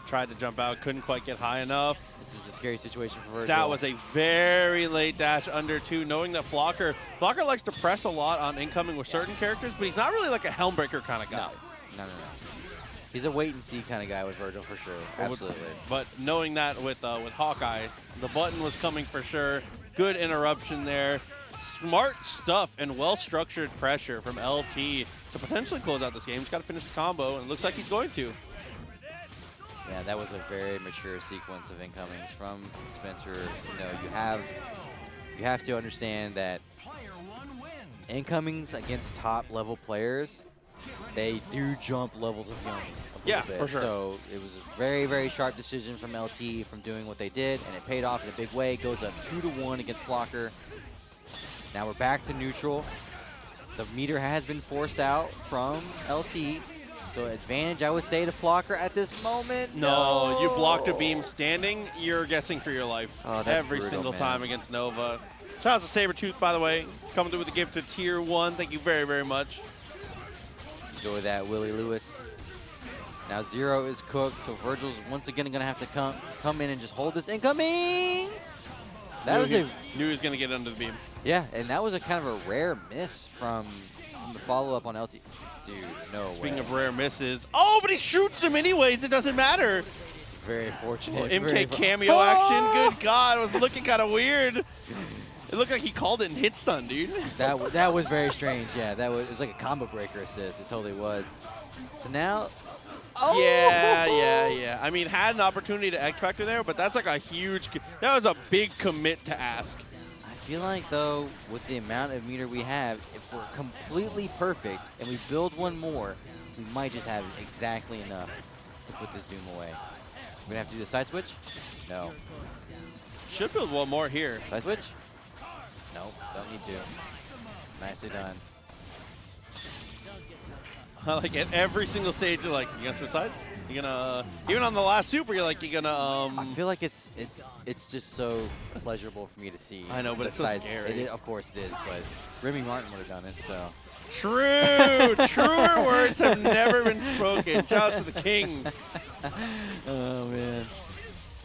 Tried to jump out, couldn't quite get high enough. This is a scary situation for Vergil. That was a very late dash under 2, knowing that Flocker likes to press a lot on incoming with certain characters, but he's not really like a Helmbreaker kind of guy. No. He's a wait-and-see kind of guy with Vergil, for sure. Absolutely. But knowing that with Hawkeye, the button was coming for sure. Good interruption there. Smart stuff and well-structured pressure from LT to potentially close out this game. He's got to finish the combo, and it looks like he's going to. Yeah, that was a very mature sequence of incomings from Spencer. You know, you have to understand that incomings against top-level players, they do jump levels of young a little bit. For sure. So it was a very, very sharp decision from LT from doing what they did, and it paid off in a big way. Goes up 2-1 against Flocker. Now we're back to neutral. The meter has been forced out from LT. So advantage, I would say, to Flocker at this moment. No, you blocked a beam standing. You're guessing for your life every brutal, single man. time against Nova. Shout out to Sabretooth, by the way, coming through with a gift to Tier 1. Thank you very, very much. Enjoy that, Willie Lewis. Now Zero is cooked, so Vergil's once again going to have to come in and just hold this incoming. Knew he was going to get under the beam. Yeah, and that was a kind of a rare miss from the follow-up on LT. Dude, no way. Speaking of rare misses. Oh, but he shoots him anyways. It doesn't matter. Very fortunate. MK cameo action. Good God. It was looking kind of weird. It looked like he called it in hit stun, dude. That was very strange. Yeah, it was like a combo breaker assist. It totally was. So now... Oh! Yeah. I mean, had an opportunity to X Factor there, but that's like a huge... That was a big commit to ask. I feel like, though, with the amount of meter we have, if we're completely perfect and we build one more, we might just have exactly enough to put this Doom away. We're going to have to do the side switch? No. Should build one more here. Side switch? No, don't need to. Nicely done. Like at every single stage, you're like, you gonna switch sides? You gonna even on the last super, you're like, you gonna I feel like it's just so pleasurable for me to see. I know, but it's so scary. Of course it is, but Remy Martin would have done it, so. True. Truer words have never been spoken. Shout out to the king. Oh man.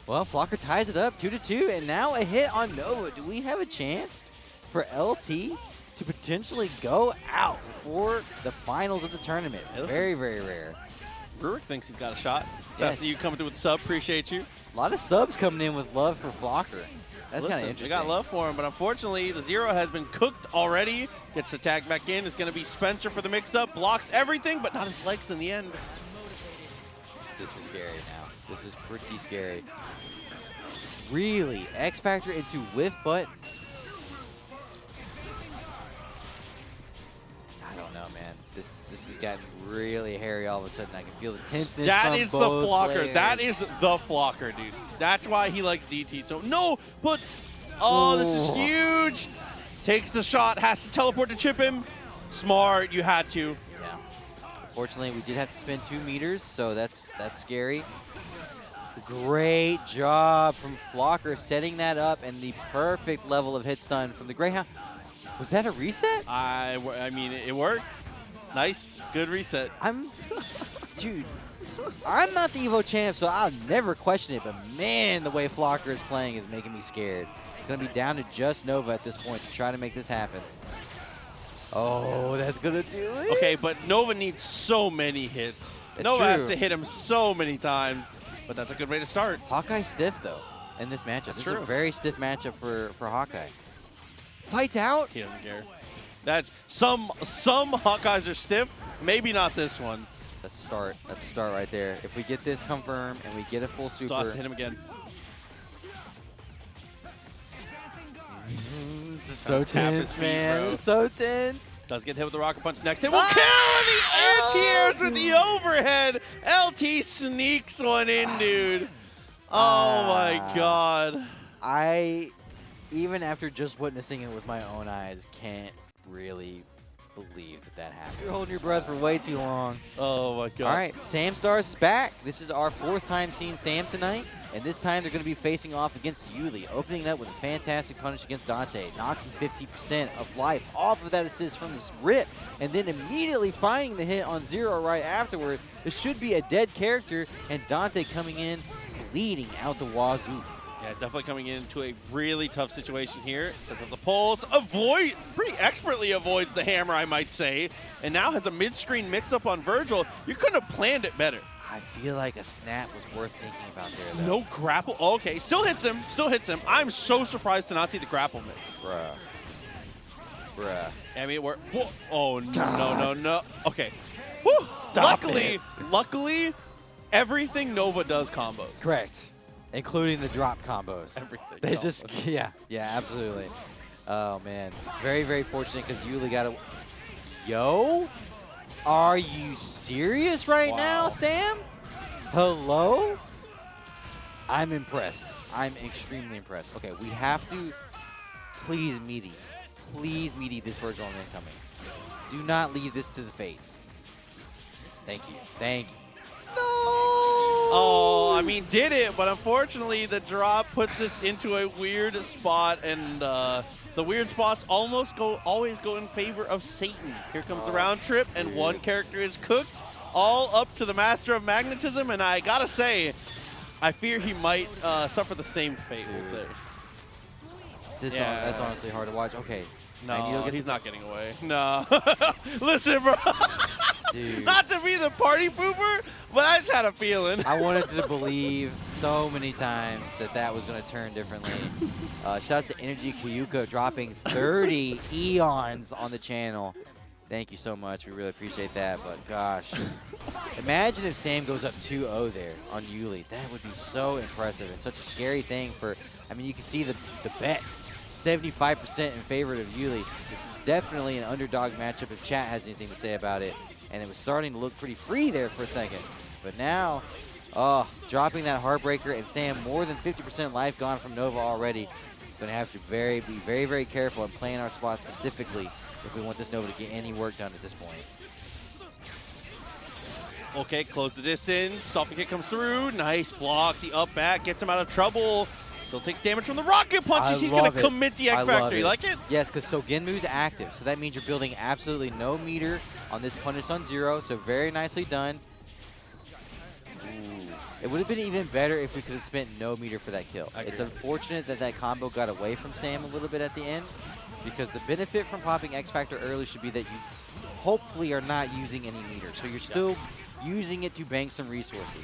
Well, Flocker ties it up 2-2, and now a hit on Nova. Do we have a chance for LT to potentially go out for the finals of the tournament? Hey, very, very rare. Rurik thinks he's got a shot. Yes. That's you coming through with the sub. Appreciate you. A lot of subs coming in with love for Flocker. That's kind of interesting. They got love for him, but unfortunately, the 0 has been cooked already. Gets the tag back in. It's going to be Spencer for the mix-up. Blocks everything, but not his legs in the end. This is scary now. This is pretty scary. Really? X Factor into whiff butt? I don't know, man. This has gotten really hairy all of a sudden. I can feel the tenseness. That is the flocker. Players. That is the flocker, dude. That's why he likes DT. So, no, but, oh, this is huge. Takes the shot, has to teleport to chip him. Smart, you had to. Yeah. Unfortunately, we did have to spend 2 meters, so that's scary. Great job from Flocker setting that up, and the perfect level of hit stun from the Greyhound. Was that a reset? I mean, it worked. Nice, good reset. Dude, I'm not the Evo champ, so I'll never question it, but man, the way Flocker is playing is making me scared. It's going to be down to just Nova at this point to try to make this happen. Oh, that's going to do it. Okay, but Nova needs so many hits. Nova has to hit him so many times, but that's a good way to start. Hawkeye stiff, though, in this matchup. This is a very stiff matchup for Hawkeye. Fights out? He doesn't care. That's some Hawkeyes are stiff, maybe not this one. That's a start. That's a start right there. If we get this confirmed and we get a full super. Sauce to hit him again. This is so tense, man. This is so tense. Does get hit with the rocket punch next hit. Will kill the anti-airs with the overhead. LT sneaks one in, dude. Oh my god. Even after just witnessing it with my own eyes, can't really believe that happened. You're holding your breath for way too long. Oh my god. All right, Samm Stars is back. This is our 4th time seeing Samm tonight, and this time they're going to be facing off against Yuli, opening it up with a fantastic punish against Dante, knocking 50% of life off of that assist from this rip, and then immediately finding the hit on 0 right afterward. This should be a dead character, and Dante coming in, bleeding out the wazoo. Yeah, definitely coming into a really tough situation here. Sets up the pulse, pretty expertly avoids the hammer, I might say. And now has a mid-screen mix-up on Vergil. You couldn't have planned it better. I feel like a snap was worth thinking about there, though. No grapple. Okay, still hits him. I'm so surprised to not see the grapple mix. Bruh. I mean, oh, no. Okay. Whew. Luckily, everything Nova does combos. Correct. Including the drop combos. Everything. They just, yeah, absolutely. Oh, man. Very, very fortunate because Yuli got a... Yo? Are you serious right now, Samm? Hello? I'm impressed. I'm extremely impressed. Okay, we have to... Please, Meaty. Please, Meaty, this Vergil on incoming. Do not leave this to the fates. Thank you. Thank you. No! Oh, I mean, did it, but unfortunately the drop puts us into a weird spot, and the weird spots always go in favor of Satan. Here comes the round trip, and one character is cooked, all up to the Master of Magnetism, and I gotta say, I fear he might suffer the same fate, we'll say. That's honestly hard to watch. Okay. No, he's not getting away. No. Listen, bro. Dude. Not to be the party pooper, but I just had a feeling. I wanted to believe so many times that was going to turn differently. Shouts to Energy Kyuko dropping 30 eons on the channel. Thank you so much. We really appreciate that. But gosh, imagine if Samm goes up 2-0 there on Yuli. That would be so impressive and such a scary thing for, I mean, you can see the bets. 75% in favor of Yuli. This is definitely an underdog matchup if chat has anything to say about it. And it was starting to look pretty free there for a second. But now, dropping that Heartbreaker, and Samm more than 50% life gone from Nova already. Going to have to be very, very careful and playing our spot specifically if we want this Nova to get any work done at this point. Okay, close the distance. Stopping kick comes through. Nice block. The up back gets him out of trouble. Still takes damage from the rocket punches. He's going to commit the X Factor. You like it? Yes, because so Genmu's active. So that means you're building absolutely no meter on this punish on 0. So very nicely done. Ooh. It would have been even better if we could have spent no meter for that kill. It's unfortunate that that combo got away from Samm a little bit at the end, because the benefit from popping X Factor early should be that you hopefully are not using any meter. So you're still using it to bank some resources.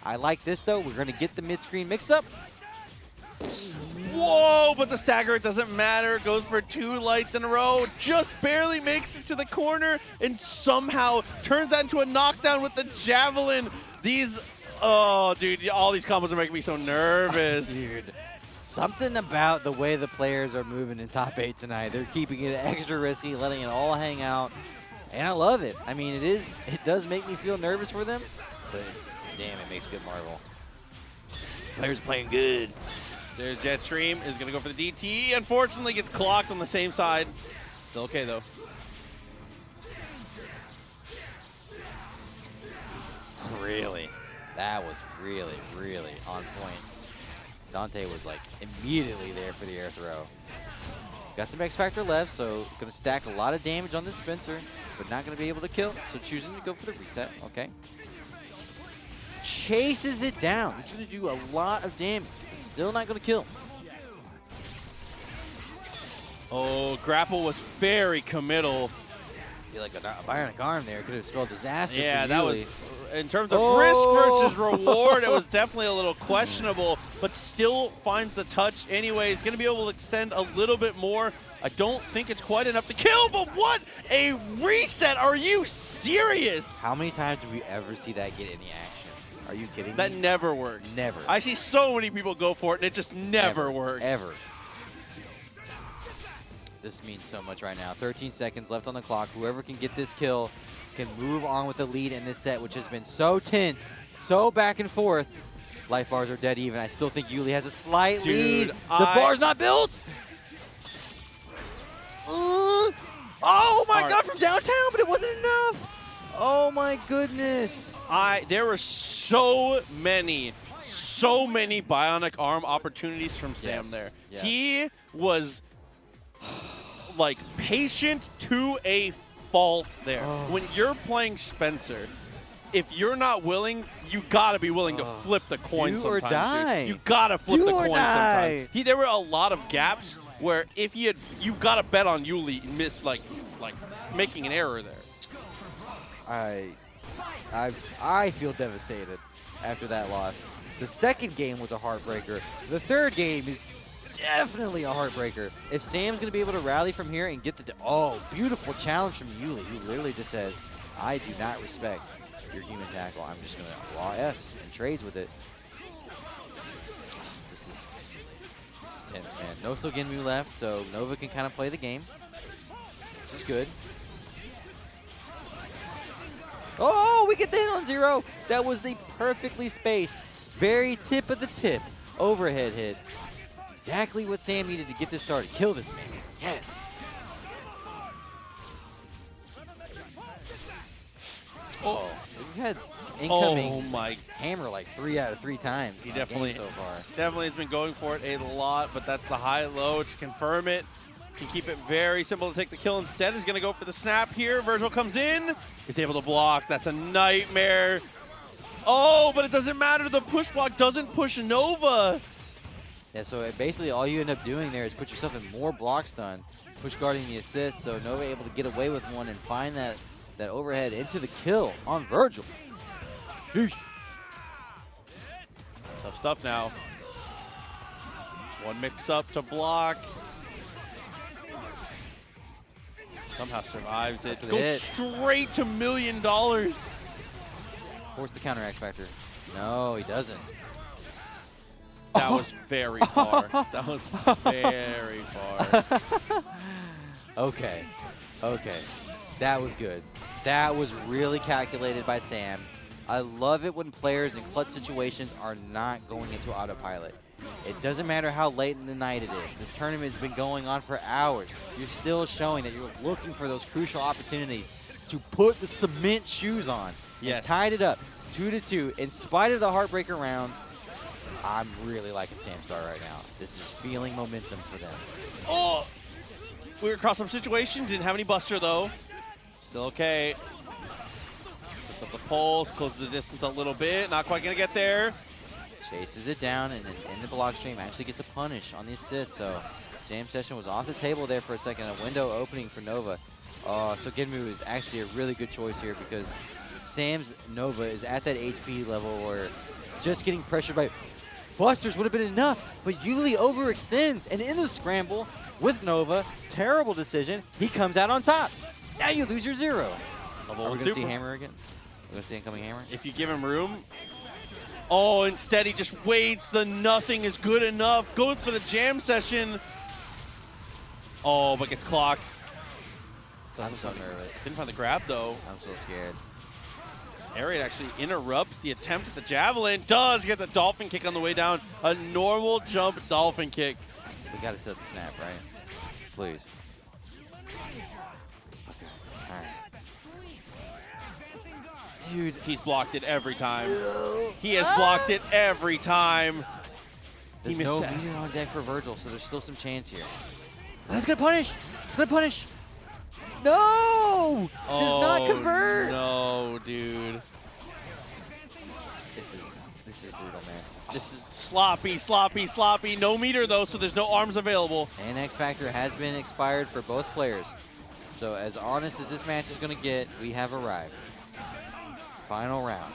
I like this though. We're going to get the mid-screen mix-up. Whoa, but the stagger, it doesn't matter. Goes for 2 lights in a row. Just barely makes it to the corner and somehow turns that into a knockdown with the javelin. These, oh, dude, all these combos are making me so nervous. Dude, something about the way the players are moving in top 8 tonight. They're keeping it extra risky, letting it all hang out. And I love it. I mean, it does make me feel nervous for them, but damn, it makes good Marvel. Players playing good. There's Jetstream, is going to go for the DT. Unfortunately, gets clocked on the same side. Still okay, though. Really? That was really, really on point. Dante was like immediately there for the air throw. Got some X Factor left, so going to stack a lot of damage on this Spencer, but not going to be able to kill, so choosing to go for the reset, okay. Chases it down. This is going to do a lot of damage. It's still not going to kill. Oh, grapple was very committal. I feel like a bionic arm there could have spelled disaster. Yeah, that was, in terms of Oh! risk versus reward, it was definitely a little questionable, but still finds the touch anyways. Going to be able to extend a little bit more. I don't think it's quite enough to kill, but what a reset. Are you serious? How many times do we ever see that get any action? Are you kidding That me? never works. Never. I see so many people go for it, and it just never works. Ever. This means so much right now. 13 seconds left on the clock. Whoever can get this kill can move on with the lead in this set, which has been so tense, so back and forth. Life bars are dead even. I still think Yullizhez has a slight lead. The bar's not built. Oh my God, from downtown, but it wasn't enough. Oh my goodness. There were so many bionic arm opportunities from Samm there. Yes. He was like patient to a fault there. Oh. When you're playing Spencer, if you're not willing, you gotta be willing to flip the coin Do sometimes. or die. Dude. You gotta flip Do the or coin die. sometimes. There were a lot of gaps where if you gotta bet on Yuli missed like making an error there. I feel devastated after that loss. The second game was a heartbreaker. The third game is definitely a heartbreaker. If Sam's going to be able to rally from here and get the... Oh, beautiful challenge from Yuli, who literally just says, I do not respect your human tackle. I'm just going to raw S and trades with it. This is tense, man. No Genmu left, so Nova can kind of play the game. This is good. Oh, we get the hit on 0. That was the perfectly spaced, very tip of the tip overhead hit. Exactly what Samm needed to get this started. Kill this man. Yes. Oh, we've had incoming hammer like 3 out of 3 times. He definitely so far. Definitely has been going for it a lot, but that's the high-low to confirm it. Can keep it very simple to take the kill instead. He's going to go for the snap here. Vergil comes in. He's able to block. That's a nightmare. Oh, but it doesn't matter. The push block doesn't push Nova. Yeah, so basically all you end up doing there is put yourself in more block stun, push guarding the assist, so Nova able to get away with one and find that overhead into the kill on Vergil. Sheesh. Tough stuff now. One mix-up to block. Somehow survives it. Goes straight to $1 million. Force the counter X Factor. No, he doesn't. That was very far. That was very far. Okay. That was good. That was really calculated by Samm. I love it when players in clutch situations are not going into autopilot. It doesn't matter how late in the night it is. This tournament's been going on for hours. You're still showing that you're looking for those crucial opportunities to put the cement shoes on. Yes. and tied it up 2-2. In spite of the heartbreaker rounds, I'm really liking Samstar right now. This is feeling momentum for them. Oh! We were across some situation. Didn't have any buster, though. Still okay. Sets up the pulse. Closes the distance a little bit. Not quite going to get there. Chases it down, and then in the block stream actually gets a punish on the assist. So jam session was off the table there for a second. A window opening for Nova. So Genmu is actually a really good choice here because Sam's Nova is at that HP level where just getting pressured by busters would have been enough. But Yuli overextends, and in the scramble with Nova, terrible decision, he comes out on top. Now you lose your 0. Are we going to see Hammer again? We're going to see incoming Hammer? If you give him room. Oh, instead he just waits. The nothing is good enough. Goes for the jam session. Oh, but gets clocked. I'm so nervous. Didn't find the grab, though. I'm so scared. Ariat actually interrupts the attempt at the javelin. Does get the dolphin kick on the way down. A normal jump dolphin kick. We got to set up the snap, right? Please. Okay. All right. Dude, he's blocked it every time. He has blocked it every time. There's He missed no that. meter on deck for Vergil, so there's still some chance here. That's gonna punish. It's gonna punish. No! Does not convert. No, dude. This is brutal, man. This is sloppy, sloppy, sloppy. No meter though, so there's no arms available. And X Factor has been expired for both players. So as honest as this match is gonna get, we have arrived. Final round.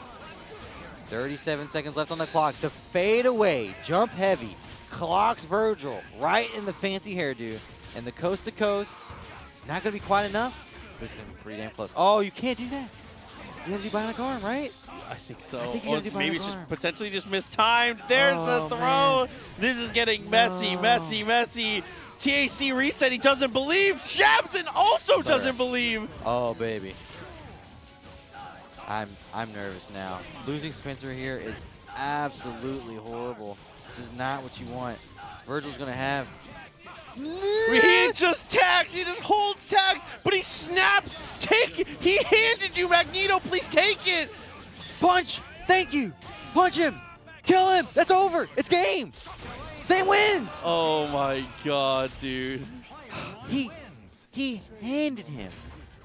37 seconds left on the clock. The fade away, jump heavy, clocks Vergil right in the fancy hairdo. And the coast to coast, it's not going to be quite enough, but it's going to be pretty damn close. Oh, you can't do that. You have to do bionic arm, right? I think so. I think you Or gotta do maybe bionic it's just arm. potentially just mistimed. There's Oh, the throw. man. This is getting messy, messy, messy. TAC reset. He doesn't believe. Jabson also Sorry. doesn't believe. Oh, baby. I'm nervous now. Losing Spencer here is absolutely horrible. This is not what you want. Vergil's going to have... He just tags. He just holds tags, but he snaps. Take it. He handed you Magneto. Please take it. Punch! Thank you! Punch him! Kill him! That's over! It's game! Sam wins! Oh my god, dude. He handed him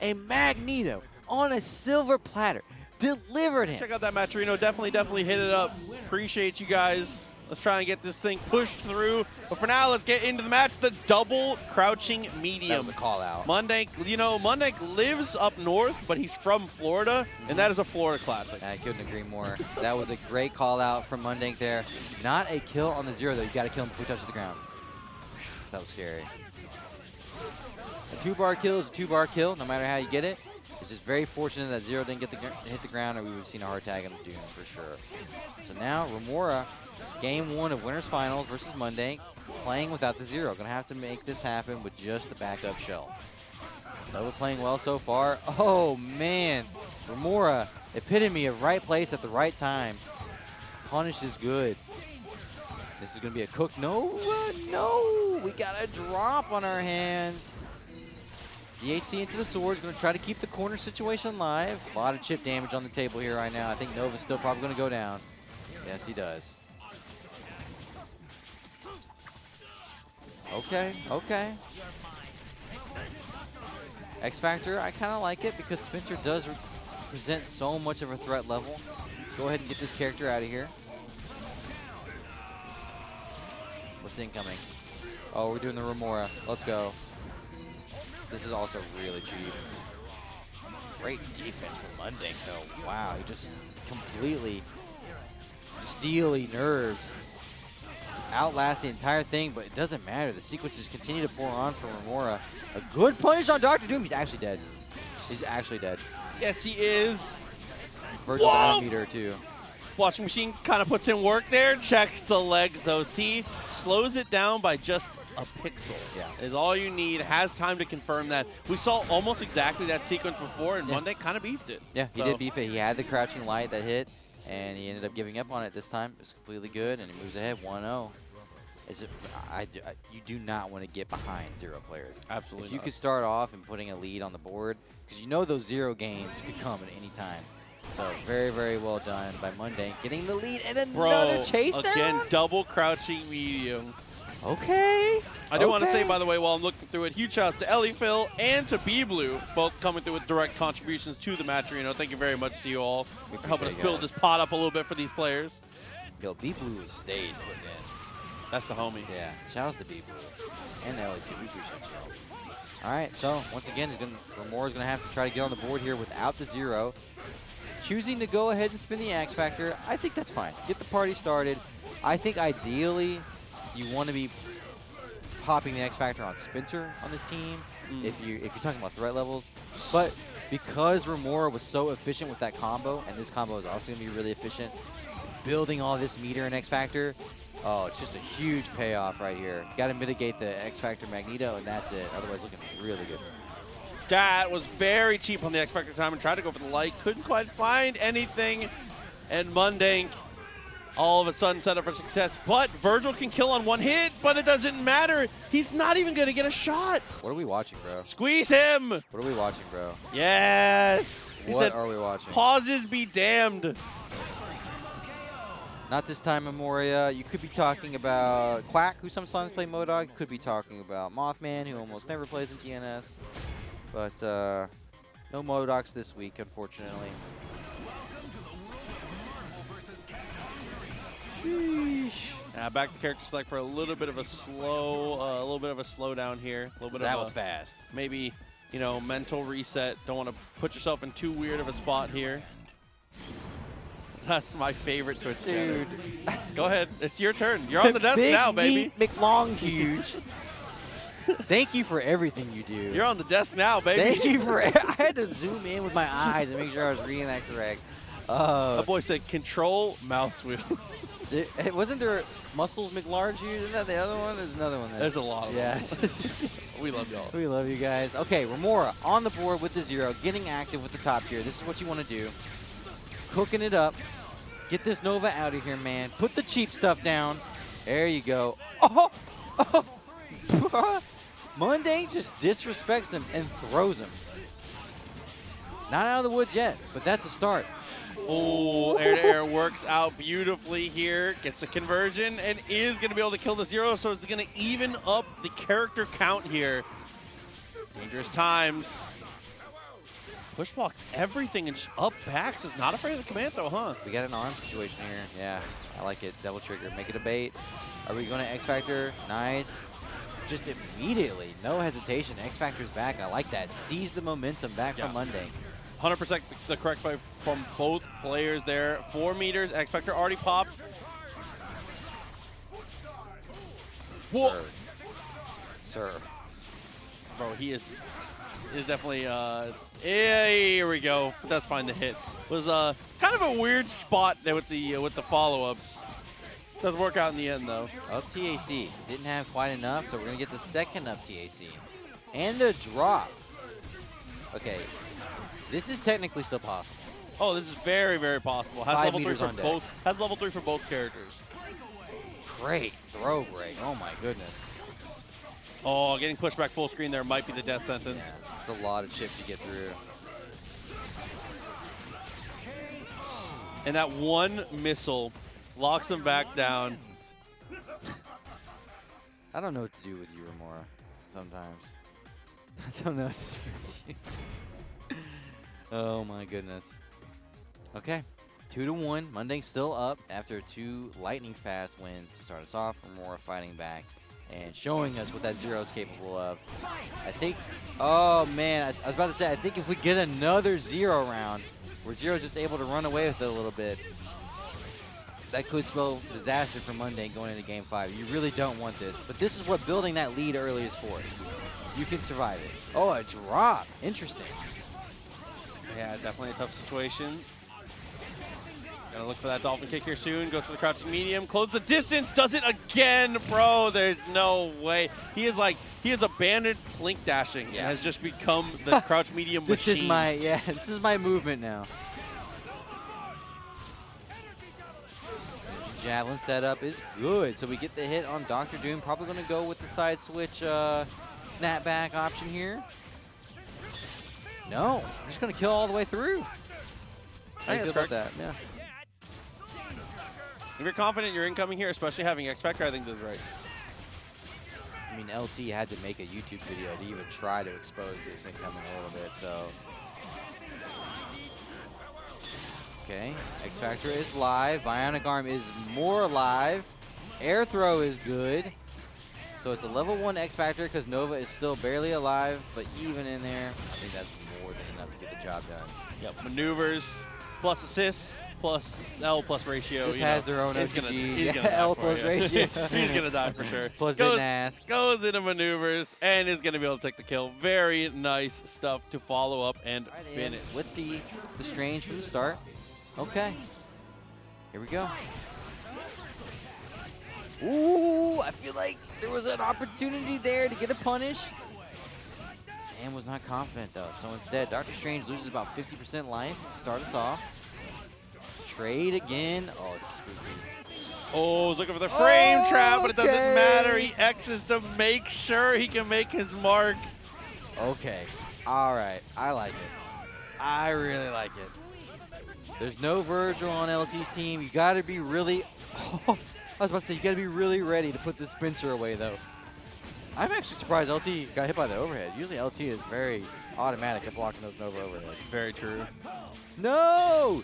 a Magneto on a silver platter. Delivered him. Check out that match, Reno. Definitely hit it up. Appreciate you guys. Let's try and get this thing pushed through. But for now, let's get into the match. The double crouching medium. That was a call out. Mundank, you know, Mundank lives up north, but he's from Florida, and that is a Florida classic. I couldn't agree more. That was a great call out from Mundank there. Not a kill on the 0 though. You got to kill him before he touches the ground. That was scary. A 2-bar kill is a 2-bar kill, no matter how you get it. It's just very fortunate that 0 didn't get hit the ground, or we would have seen a hard tag on Doom for sure. So now Romora, game 1 of Winners Finals versus Mundank, playing without the 0. Gonna have to make this happen with just the backup shell. Nova playing well so far. Oh man, Romora, epitome of right place at the right time. Punish is good. This is gonna be a cook. No, no, we got a drop on our hands. DHC into the swords, going to try to keep the corner situation live. A lot of chip damage on the table here right now. I think Nova's still probably going to go down. Yes, he does. Okay, okay. X Factor, I kind of like it because Spencer does present so much of a threat level. Go ahead and get this character out of here. What's the incoming? Oh, we're doing the Romora. Let's go. This is also really cheap. Great defense from Mundank, though. Wow, he just completely steely nerves. Outlast the entire thing, but it doesn't matter. The sequences continue to pour on for Romora. A good punish on Dr. Doom. He's actually dead. He's actually dead. Yes, he is. Vergil down meter, too. Watching Machine kind of puts in work there. Checks the legs, though. See, slows it down by just a pixel. Yeah. Is all you need. Has time to confirm that. We saw almost exactly that sequence before, and Mundank kind of beefed it. Yeah, he did beef it. He had the crouching light that hit, and he ended up giving up on it this time. It's completely good, and he moves ahead 1-0. You do not want to get behind 0 players. Absolutely If you not. could start off and putting a lead on the board, because you know those 0 games could come at any time. So very, very well done by Mundank, getting the lead and another chase down. Again, double crouching medium. Okay. I do want to say, by the way, while I'm looking through it, huge shouts to Ellie Phil and to B-Blue, both coming through with direct contributions to the match arena. Thank you very much to you all for helping us build this pot up a little bit for these players. Yo, B-Blue stays put in. That's the homie. Yeah, shout outs to B-Blue. And Ellie too, we appreciate you. All right, so once again, Romora's gonna have to try to get on the board here without the 0. Choosing to go ahead and spin the X Factor, I think that's fine. Get the party started. I think ideally, you want to be popping the X Factor on Spencer on this team if you're talking about threat levels. But because Romora was so efficient with that combo, and this combo is also going to be really efficient, building all this meter and X Factor, oh, it's just a huge payoff right here. Got to mitigate the X Factor Magneto, and that's it. Otherwise, looking really good. That was very cheap on the X Factor time and tried to go for the light. Couldn't quite find anything. And Mundank all of a sudden set up for success. But Vergil can kill on one hit, but it doesn't matter. He's not even going to get a shot. What are we watching, bro? Squeeze him. What are we watching, bro? Yes. What are we watching? Pauses be damned. Not this time, Memoria. You could be talking about Quack, who sometimes plays Modog. You could be talking about Mothman, who almost never plays in TNS. But no Modocs this week, unfortunately. Sheesh. Now back to character select for a little bit of a slowdown here. A little bit that was fast. Maybe, you know, mental reset. Don't want to put yourself in too weird of a spot here. That's my favorite Twitch Dude. Go ahead. It's your turn. You're on the desk now, baby. Big McLong huge. Thank you for everything you do. You're on the desk now, baby. Thank you for I had to zoom in with my eyes and make sure I was reading that correct. That boy said control mouse wheel. Wasn't there Muscles McLarge huge? Isn't that the other one? There's another one there. There's a lot of them. We love y'all. We love you guys. Okay, Romora on the board with the 0, getting active with the top tier. This is what you want to do. Cooking it up. Get this Nova out of here, man. Put the cheap stuff down. There you go. Oh! Mundank just disrespects him and throws him. Not out of the woods yet, but that's a start. Oh, air-to-air works out beautifully here. Gets a conversion and is going to be able to kill the 0, so it's going to even up the character count here. Dangerous times. Push blocks everything and up backs. Is not afraid of the command though, huh? We got an arm situation here. Yeah, I like it. Double trigger. Make it a bait. Are we going to X Factor? Nice. Just immediately. No hesitation. X Factor's back. I like that. Seize the momentum back from Mundank. 100% the correct play from both players there. 4 meters. X Factor already popped. Whoa. Sir. Bro, he is definitely here we go. That's fine to hit. Was kind of a weird spot there with the follow-ups. Does work out in the end though. Up TAC. Didn't have quite enough, so we're gonna get the second up TAC. And a drop. Okay. This is technically still possible. Oh, this is very, very possible. Has level 3 for both. Has level 3 for both characters. Great throw break. Oh my goodness. Oh, getting pushed back full screen there might be the death sentence. Yeah, it's a lot of chips to get through. And that one missile locks him back down. I don't know what to do with you, Romora, sometimes. I don't know what to do with you. Oh my goodness. Okay, 2-1. Mundank's still up after 2 lightning fast wins to start us off. Romora fighting back and showing us what that 0 is capable of. I think, oh man, I was about to say, I think if we get another 0 round, where 0 is just able to run away with it a little bit, that could spell disaster for Mundank going into Game 5. You really don't want this, but this is what building that lead early is for. You can survive it. Oh, a drop. Interesting. Yeah, definitely a tough situation. Gonna look for that dolphin kick here soon. Goes for the crouching medium. Close the distance. Does it again, bro. There's no way. He has abandoned link dashing and has just become the crouch medium machine. This is my movement now. Javelin setup is good. So we get the hit on Dr. Doom. Probably gonna go with the side switch snapback option here. No, I'm just gonna kill all the way through. How do you that's feel about that? Yeah. If you're confident you're incoming here, especially having X Factor, I think this is right. I mean, LT had to make a YouTube video to even try to expose this incoming a little bit, so. Okay, X Factor is live. Bionic Arm is more live. Air Throw is good. So it's a level 1 X Factor because Nova is still barely alive, but even in there, I think that's more than enough to get the job done. Yep, maneuvers, plus assists, plus L plus ratio. Just has their own he's OTG. He's gonna L die plus for ratio. He's gonna die for sure. Plus didn't ask. Goes into maneuvers and is gonna be able to take the kill. Very nice stuff to follow up and finish. With the Strange from the start. Okay. Here we go. Ooh, I feel like there was an opportunity there to get a punish. Samm was not confident though, so instead Dr. Strange loses about 50% life to start us off. Trade again. Oh, it's spooky. Oh, he's looking for the frame trap, but it doesn't matter. He X's to make sure he can make his mark. Okay. All right. I like it. I really like it. There's no Vergil on LT's team. You got to be really... Oh, I was about to say, you got to be really ready to put this Spencer away, though. I'm actually surprised LT got hit by the overhead. Usually LT is very automatic at blocking those Nova overheads. Very true. No!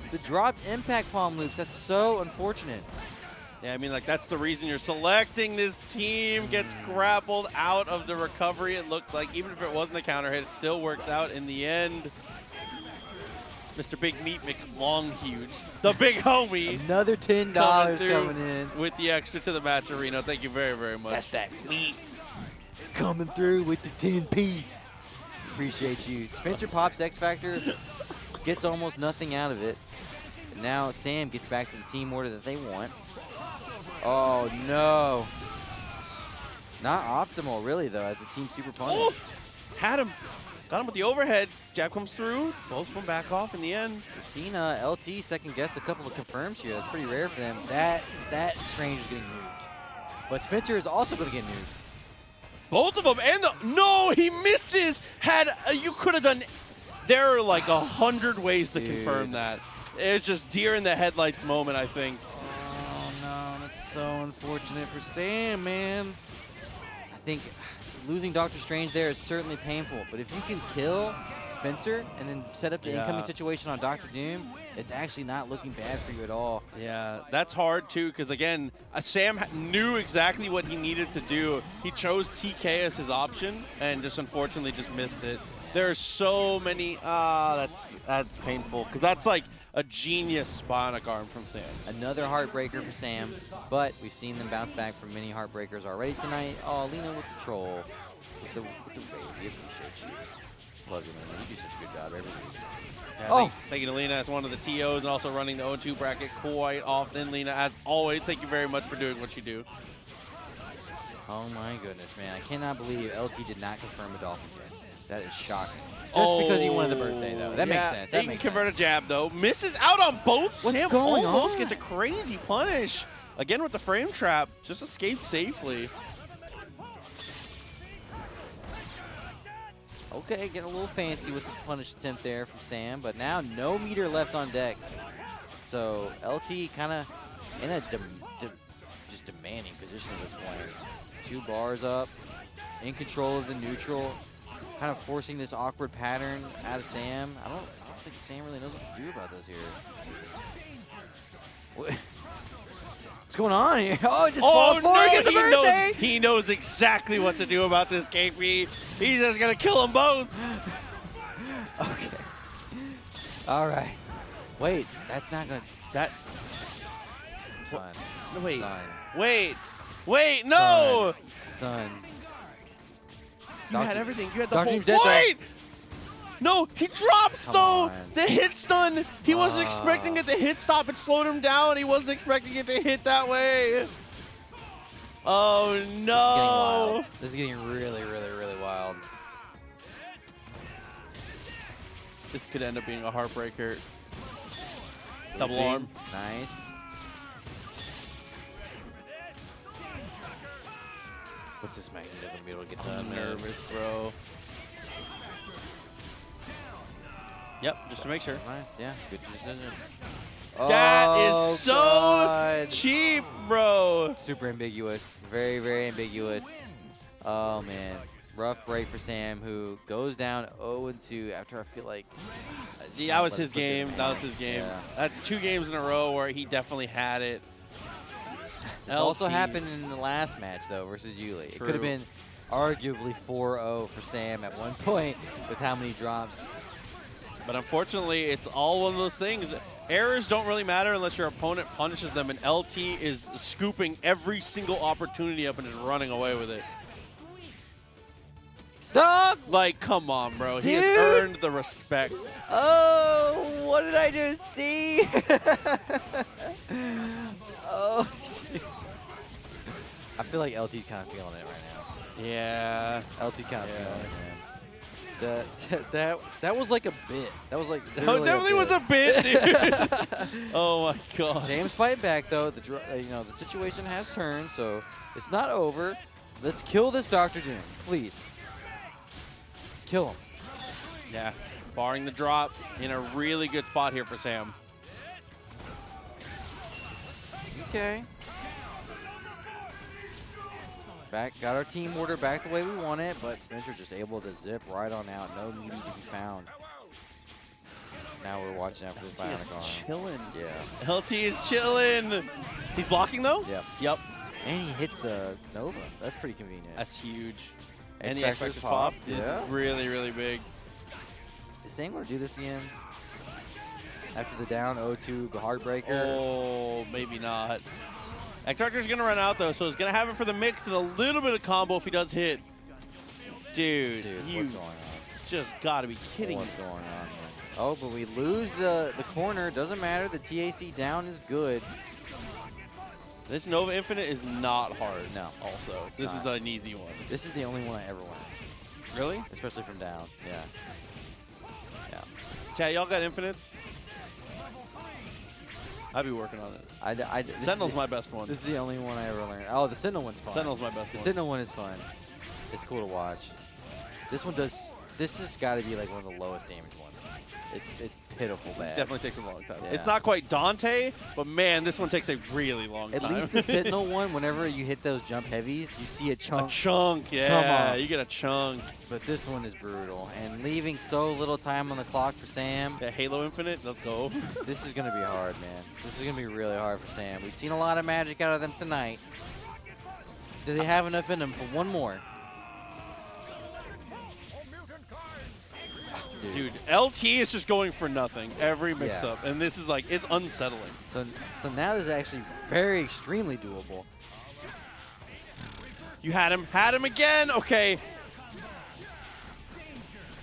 The dropped impact palm loops. That's so unfortunate. Yeah, I mean, like, that's the reason you're selecting this team. Gets grappled out of the recovery. It looked like, even if it wasn't a counter hit, it still works out in the end. Mr. Big Meat McLonghuge, the big homie. Another $10 coming in. With the extra to the match arena. Thank you very, very much. That's that meat coming through with the 10-piece. Appreciate you. Spencer pops X Factor, gets almost nothing out of it. And now Samm gets back to the team order that they want. Oh, no. Not optimal, really, though, as a team super punish. Oh, had him. Got him with the overhead. Jab comes through. Both of them back off in the end. We've seen LT second guess a couple of confirms here. That's pretty rare for them. That Strange is getting moved. But Spencer is also going to get moved. Both of them. And no, he misses. You could have done. There are like 100 ways to confirm that. It's just deer in the headlights moment, I think. Oh, no. That's so unfortunate for Samm, man. I think losing Dr. Strange there is certainly painful, but if you can kill Spencer and then set up the incoming situation on Dr. Doom, it's actually not looking bad for you at all. Yeah, that's hard too, because again, Samm knew exactly what he needed to do. He chose TK as his option and just unfortunately just missed it. There are so many, that's painful, because that's like a genius Bionic Arm from Samm. Another heartbreaker for Samm, but we've seen them bounce back from many heartbreakers already tonight. Oh, Lena with the troll, with the raid. We appreciate you. Love you, Lena. You do such a good job every week. Yeah, thank you to Lena as one of the TOs and also running the 0-2 bracket quite often. Lena, as always, thank you very much for doing what you do. Oh my goodness, man. I cannot believe LT did not confirm a Dolphin Jet. That is shocking. Just because he wanted the birthday, though. That makes sense. He can convert a jab, though. Misses out on both. What's Samm going almost on? gets a crazy punish. Again with the frame trap. Just escaped safely. Okay, getting a little fancy with the punish attempt there from Samm, but now no meter left on deck. So LT kind of in a just demanding position at this point. 2 bars up, in control of the neutral, kind of forcing this awkward pattern out of Samm. I don't think Samm really knows what to do about this here. What's going on here? Oh, just falls forward, gets a birthday! He knows exactly what to do about this KP. He's just gonna kill them both. Okay. All right. Wait, that's not gonna. Son. Wait. Son. Wait. No. Son. You had everything. You had the Dr. whole. Doom's dead, Wait. No, he drops Come though. on. The hit stun. He wasn't expecting it to hit stop. It slowed him down. He wasn't expecting it to hit that way. Oh no. This is getting really, really, really wild. This could end up being a heartbreaker. Double arm. Nice. What's this Magneto gonna be able to get done? I'm nervous, bro. Yep, just to make sure. Nice, yeah, good decision. That Oh, is so God. cheap, bro. Super ambiguous. Very, very ambiguous. Oh, man. Rough break for Samm, who goes down 0-2 after I feel like... Gee, that was his game. That was his game. Yeah. That's 2 games in a row where he definitely had it. This also happened in the last match, though, versus Yuli. It could have been arguably 4-0 for Samm at one point with how many drops. But unfortunately, it's all one of those things. Errors don't really matter unless your opponent punishes them, and LT is scooping every single opportunity up and just running away with it. Stop! Like, come on, bro. Dude. He has earned the respect. Oh, what did I just see? Oh, dude. I feel like LT's kind of feeling it right now. Yeah. LT kind of feeling it, man. That was like a bit. That was like That definitely was a bit, dude. Oh my God. Samm's fighting back though. The the situation has turned, so it's not over. Let's kill this Dr. Doom, please. Kill him. Yeah. Barring the drop, in a really good spot here for Samm. Okay. Got our team order back the way we want it, but Spencer just able to zip right on out. No meaty to be found. Now we're watching out for this bionic arm. Chilling. Yeah. LT is chilling. He's blocking though? Yep. Yep. And he hits the Nova. That's pretty convenient. That's huge. And And the X-Factor X-Factor pop is yeah. really, really big. Is Samm going to do this again? After the down 0-2 Heartbreaker? Oh, maybe not. X-Factor's going to run out, though, so he's going to have it for the mix and a little bit of combo if he does hit. Dude, you what's going on? just got to be kidding me. What's going on, man? Oh, but we lose the corner. Doesn't matter. The TAC down is good. This Nova Infinite is not hard. No. Also, this is an easy one. This is the only one I ever won. Really? Especially from down. Yeah. Yeah. Chat, y'all got infinites? I'd be working on it. Sentinel's my best one. This is the only one I ever learned. Oh, the Sentinel one's fun. Sentinel's my best The one. Sentinel one is fun. It's cool to watch. This one does. This has got to be like one of the lowest damage ones. It's pitiful bad. Definitely takes a long time. Yeah. It's not quite Dante, but man, this one takes a really long time. At least the Sentinel one, whenever you hit those jump heavies, you see a chunk. A chunk, yeah. Come on. You get a chunk. But this one is brutal. And leaving so little time on the clock for Samm. Yeah, Halo Infinite, let's go. This is going to be hard, man. This is going to be really hard for Samm. We've seen a lot of magic out of them tonight. Do they have enough in them for one more? Dude, LT is just going for nothing every mix-up, and this is like, it's unsettling. So now this is actually very extremely doable. You had him again, okay.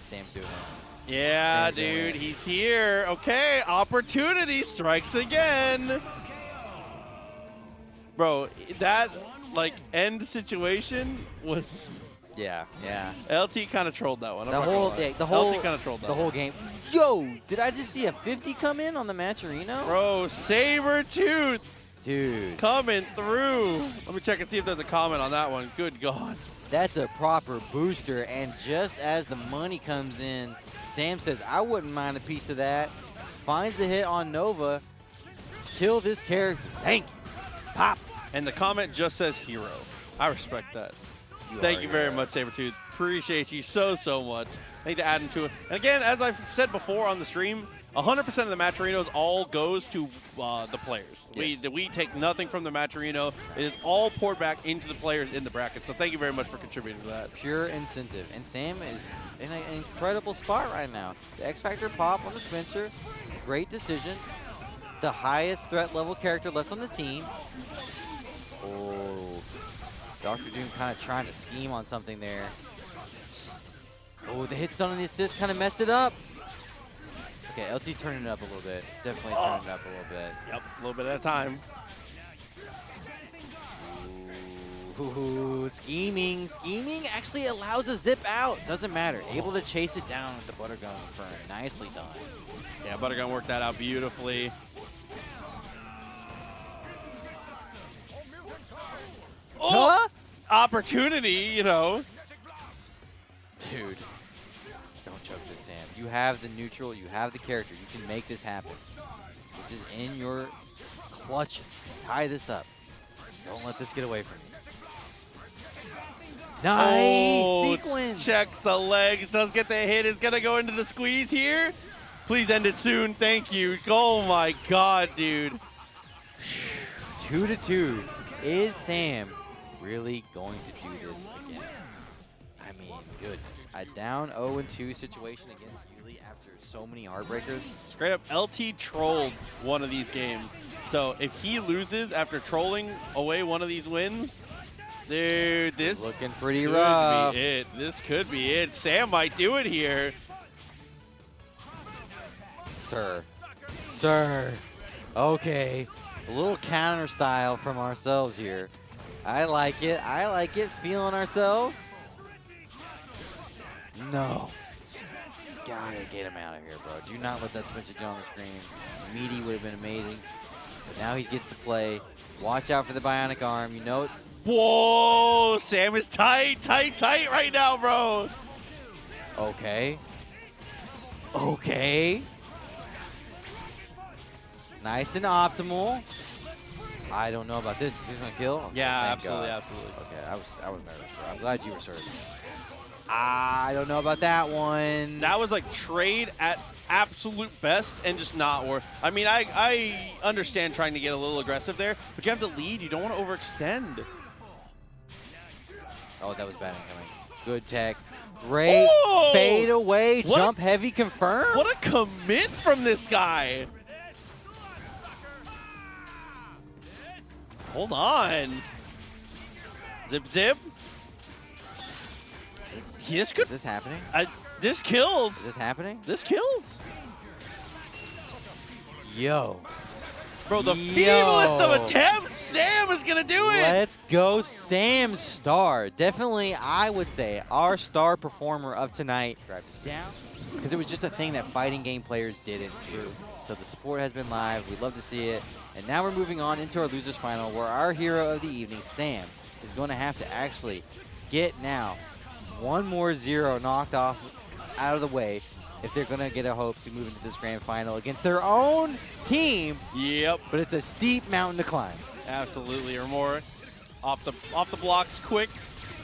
Samm's doing it. Yeah, Samm's doing dude, it. he's here. Okay, opportunity strikes again. Bro, that like end situation was... Yeah, yeah. LT kind of trolled that one. The whole LT kind of trolled that. The whole game. Yo, did I just see a 50 come in on the Matcherino? Bro, Sabertooth Dude. coming through. Let me check and see if there's a comment on that one. Good God. That's a proper booster, and just as the money comes in, Samm says, I wouldn't mind a piece of that. Finds the hit on Nova. Kill this character. Thank you. Pop. And the comment just says hero. I respect that. Thank you very much, Sabertooth. Appreciate you so, so much. Thank you to add into it. And again, as I've said before on the stream, 100% of the Matcherinos all goes to the players. Yes. We take nothing from the Matcherino. It is all poured back into the players in the bracket. So thank you very much for contributing to that. Pure incentive. And Samm is in an incredible spot right now. The X-Factor pop on the Spencer. Great decision. The highest threat level character left on the team. Oh. Dr. Doom kind of trying to scheme on something there. Oh, the hit stun on the assist kind of messed it up. Okay, LT's turning it up a little bit. Definitely turning it up a little bit. Yep, a little bit at a time. Ooh, scheming. Scheming actually allows a zip out. Doesn't matter. Able to chase it down with the Buttergun Inferno. Nicely done. Yeah, Buttergun worked that out beautifully. Oh! Huh? Opportunity, you know. Dude, don't choke this Sam. You have the neutral. You have the character. You can make this happen. This is in your clutches. Tie this up. Don't let this get away from you. Nice sequence. Checks the legs. Does get the hit. Is going to go into the squeeze here. Please end it soon. Thank you. Oh, my God, dude. 2-2. Is Sam really going to do this again? I mean, goodness. A down 0-2 situation against Yullizhez after so many heartbreakers. Straight up, LT trolled one of these games. So if he loses after trolling away one of these wins, dude, this looking pretty could rough. be it. This could be it. Sam might do it here. Sir. Okay. A little counter style from ourselves here. I like it. Feeling ourselves. No. Gotta get him out of here, bro. Do not let that Spencer get on the screen. Meaty would have been amazing. But now he gets to play. Watch out for the bionic arm. You know it. Whoa! Sam is tight right now, bro. Okay. Nice and optimal. I don't know about this. Is he gonna kill? Okay, Yeah, thank God. absolutely. Okay, I was nervous, bro. I'm glad you were serving. I don't know about that one. That was like trade at absolute best and just not worth. I mean, I understand trying to get a little aggressive there, but you have the lead. You don't want to overextend. Oh, that was bad incoming. Good tech. Great Oh! fade away. What Jump heavy confirmed. What a commit from this guy. Hold on. Zip, zip. This could. Is this happening? This kills. Is this happening? This kills. Yo. Bro, the feeblest of attempts. Sam is going to do it. Let's go, Sam Star. Definitely, I would say, our star performer of tonight. Drive this down. Because it was just a thing that fighting game players didn't do. So the support has been live. We'd love to see it. And now we're moving on into our losers final, where our hero of the evening, Sam, is going to have to actually get now one more 0 knocked off out of the way if they're going to get a hope to move into this grand final against their own team. Yep. But it's a steep mountain to climb. Absolutely. Romora off the blocks quick.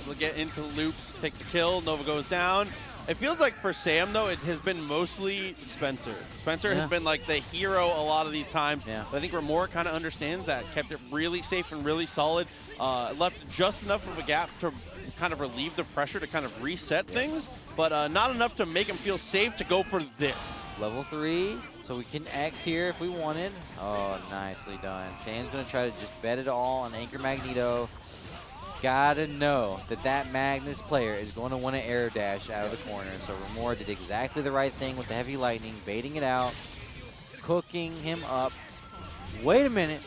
We'll get into loops, take the kill. Nova goes down. It feels like for Sam, though, it has been mostly Spencer. Spencer has been like the hero a lot of these times. Yeah. But I think Romora kind of understands that, kept it really safe and really solid, left just enough of a gap to kind of relieve the pressure to kind of reset things, but not enough to make him feel safe to go for this. Level 3, so we can X here if we wanted. Oh, nicely done. Sam's going to try to just bet it all on Anchor Magneto. Gotta know that Magnus player is going to want to air dash out of the corner. So Romora did exactly the right thing with the heavy lightning, baiting it out, cooking him up. Wait a minute.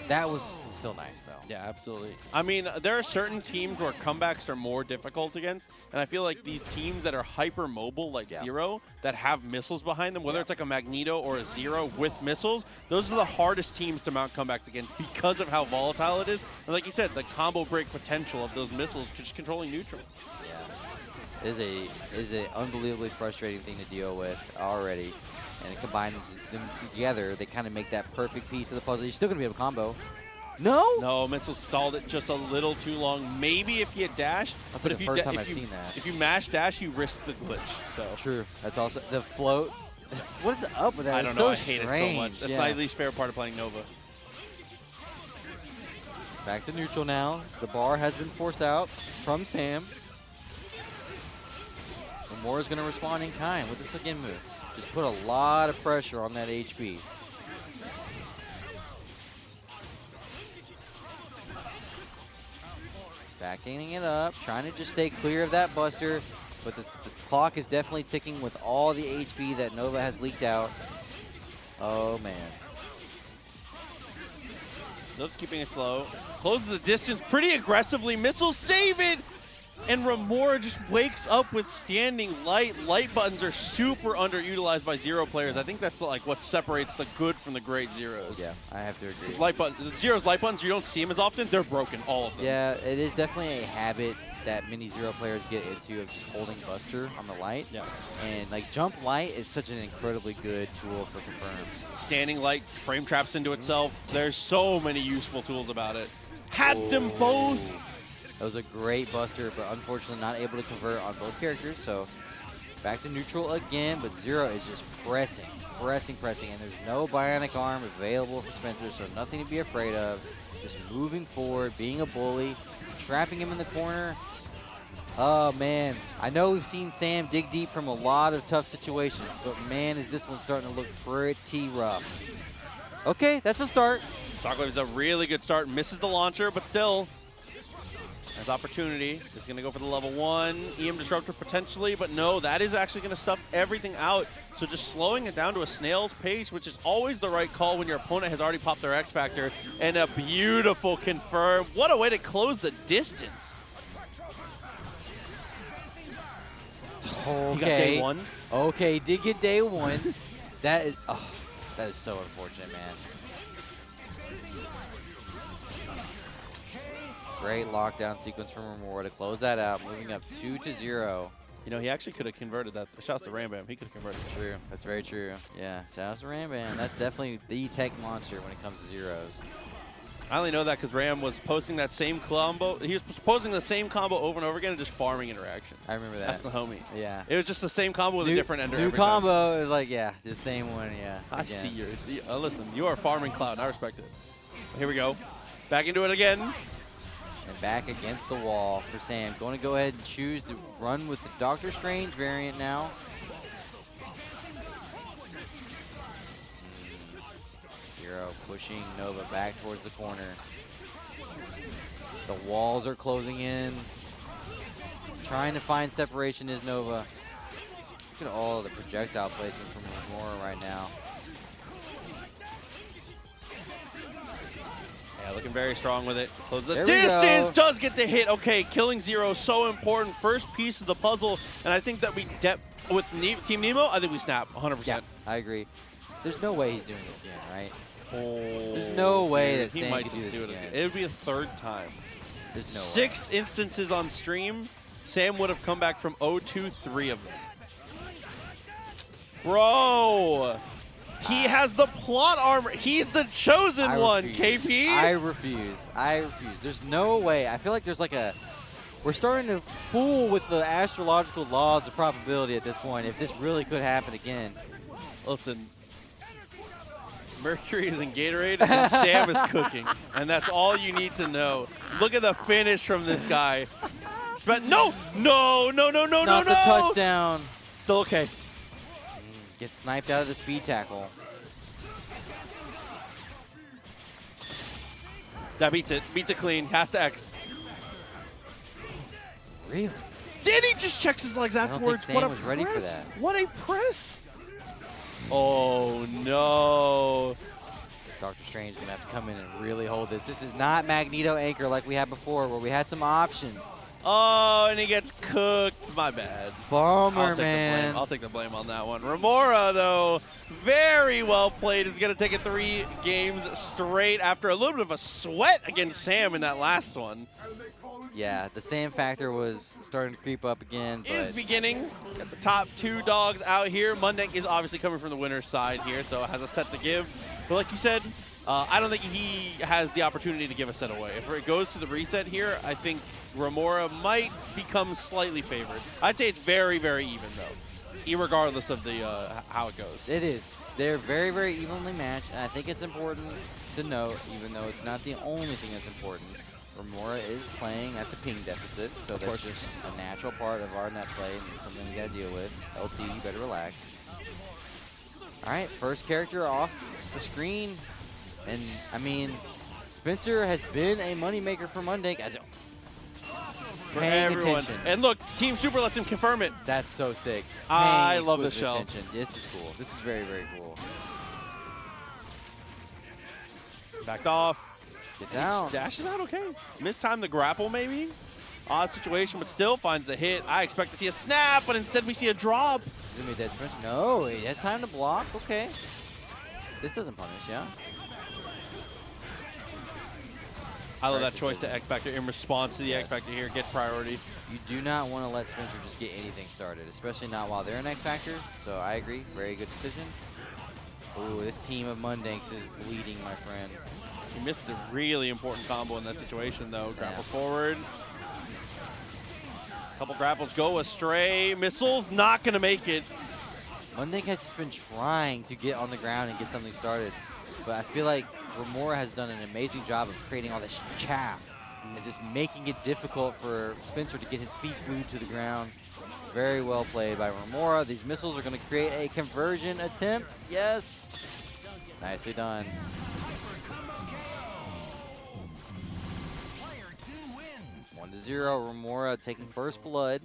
That was still nice, though. Yeah, absolutely. I mean, there are certain teams where comebacks are more difficult against, and I feel like these teams that are hyper mobile, like Zero, that have missiles behind them, whether it's like a Magneto or a Zero with missiles, those are the hardest teams to mount comebacks against because of how volatile it is. And like you said, the combo break potential of those missiles just controlling neutral. Yeah. It is a unbelievably frustrating thing to deal with already. And combined them together, they kind of make that perfect piece of the puzzle. You're still going to be able to combo. No? No, Missile stalled it just a little too long. Maybe if he had dash, That's but like if the you first time I've seen that. if you mash dash, you risk the glitch. So True. That's also the float. What is up with that? I don't It's know. so I hate strange. it so much. That's Yeah. my least favorite part of playing Nova. Back to neutral now. The bar has been forced out from Sam. Romora's going to respond in kind with this again move. Just put a lot of pressure on that HP. Backing it up, trying to just stay clear of that buster, but the clock is definitely ticking with all the HP that Nova has leaked out. Oh, man. Nova's keeping it slow. Closes the distance pretty aggressively. Missiles save it! And Romora just wakes up with standing light. Light buttons are super underutilized by Zero players. I think that's like what separates the good from the great Zeros. Yeah, I have to agree. Light buttons, Zero's light buttons, you don't see them as often. They're broken, all of them. Yeah, it is definitely a habit that many Zero players get into of just holding Buster on the light. Yeah. And like jump light is such an incredibly good tool for confirms. Standing light frame traps into itself. There's so many useful tools about it. Had them both. That was a great Buster, but unfortunately not able to convert on both characters. So back to neutral again, but Zero is just pressing, and there's no bionic arm available for Spencer, so nothing to be afraid of. Just moving forward, being a bully, trapping him in the corner. Oh man, I know we've seen Samm dig deep from a lot of tough situations, but man, is this one starting to look pretty rough. Okay, that's a start. Shockwave is a really good start. Misses the launcher, but still. There's opportunity. He's going to go for the level 1. EM Disruptor potentially, but no, that is actually going to stuff everything out. So just slowing it down to a snail's pace, which is always the right call when your opponent has already popped their X Factor. And a beautiful confirm. What a way to close the distance. Okay. He got day 1. Okay, he did get day 1. That is so unfortunate, man. Great lockdown sequence from Romora to close that out, moving up 2-0. You know, he actually could have converted that. Shouts to Ram Bam. He could have converted that. True. That's very true. Yeah, shout out to Ram Bam. That's definitely the tech monster when it comes to zeros. I only know that because Ram was posting that same combo. He was posting the same combo over and over again and just farming interactions. I remember that. That's the homie. Yeah. It was just the same combo with a different ender. New every combo time. is like, yeah, the same one, yeah. I see your. Listen, you are farming Cloud. I respect it. Here we go. Back into it again. And back against the wall for Samm. Going to go ahead and choose to run with the Doctor Strange variant now. Zero pushing Nova back towards the corner. The walls are closing in. Trying to find separation is Nova. Look at all the projectile placement from Romora right now. Yeah, looking very strong with it. Close the There we distance. go. Does get the hit. Okay, killing Zero so important. First piece of the puzzle, and I think that we with Team Nemo. I think we snap 100%. Yeah, I agree. There's no way he's doing this again, right? Oh, There's no way that he Samm might could do just this do it again. It would be a 3rd time. There's no way. 6 instances on stream. Samm would have come back from 0-2, 3 of them. Bro, he has the plot armor. He's the chosen one, KP. I refuse. There's no way. I feel like there's like we're starting to fool with the astrological laws of probability at this point. If this really could happen again. Listen, Mercury is in Gatorade and Samm is cooking. And that's all you need to know. Look at the finish from this guy. No! Not the touchdown. Still okay. Gets sniped out of the speed tackle. That beats it. Beats it clean. Has to X. Really? Then he just checks his legs afterwards. I don't think Samm was ready for that. What a press. Oh, no. Doctor Strange is going to have to come in and really hold this. This is not Magneto anchor like we had before where we had some options. Oh, and he gets cooked. My bad. Bummer, man. I'll take the blame on that one. Romora, though, very well played. Is going to take it 3 games straight after a little bit of a sweat against Samm in that last one. Yeah, the Samm factor was starting to creep up again. Is beginning. Got the top 2 dogs out here. Mundank is obviously coming from the winner's side here, so has a set to give. But like you said, I don't think he has the opportunity to give a set away. If it goes to the reset here, I think Romora might become slightly favored. I'd say it's very, very even, though, irregardless of the how it goes. It is. They're very, very evenly matched, and I think it's important to note, even though it's not the only thing that's important, Romora is playing at the ping deficit, so that's just a natural part of our net play and something we gotta deal with. LT, you better relax. All right, first character off the screen, and I mean, Spencer has been a moneymaker for Mundank as For paying everyone. attention. And look, Team Super lets him confirm it. That's so sick. I Paying love this exquisite shell. attention. This is cool. This is very, very cool. Backed off. Gets out. Dashes out okay. Mistimed the grapple maybe. Odd situation, but still finds the hit. I expect to see a snap, but instead we see a drop. Is it gonna be a dead sprint? No, he has time to block. Okay. This doesn't punish, yeah? I love Correct that choice to decision. X Factor in response to the Yes. X Factor here. Get priority. You do not want to let Spencer just get anything started, especially not while they're in X Factor. So I agree. Very good decision. Ooh, this team of Mundanks is bleeding, my friend. He missed a really important combo in that situation, though. Grapple Yeah. forward. Couple grapples go astray. Missiles not going to make it. Mundank has just been trying to get on the ground and get something started. But I feel like Romora has done an amazing job of creating all this chaff and just making it difficult for Spencer to get his feet glued to the ground. Very well played by Romora. These missiles are going to create a conversion attempt. Yes. Nicely done. One to 0. Romora taking first blood.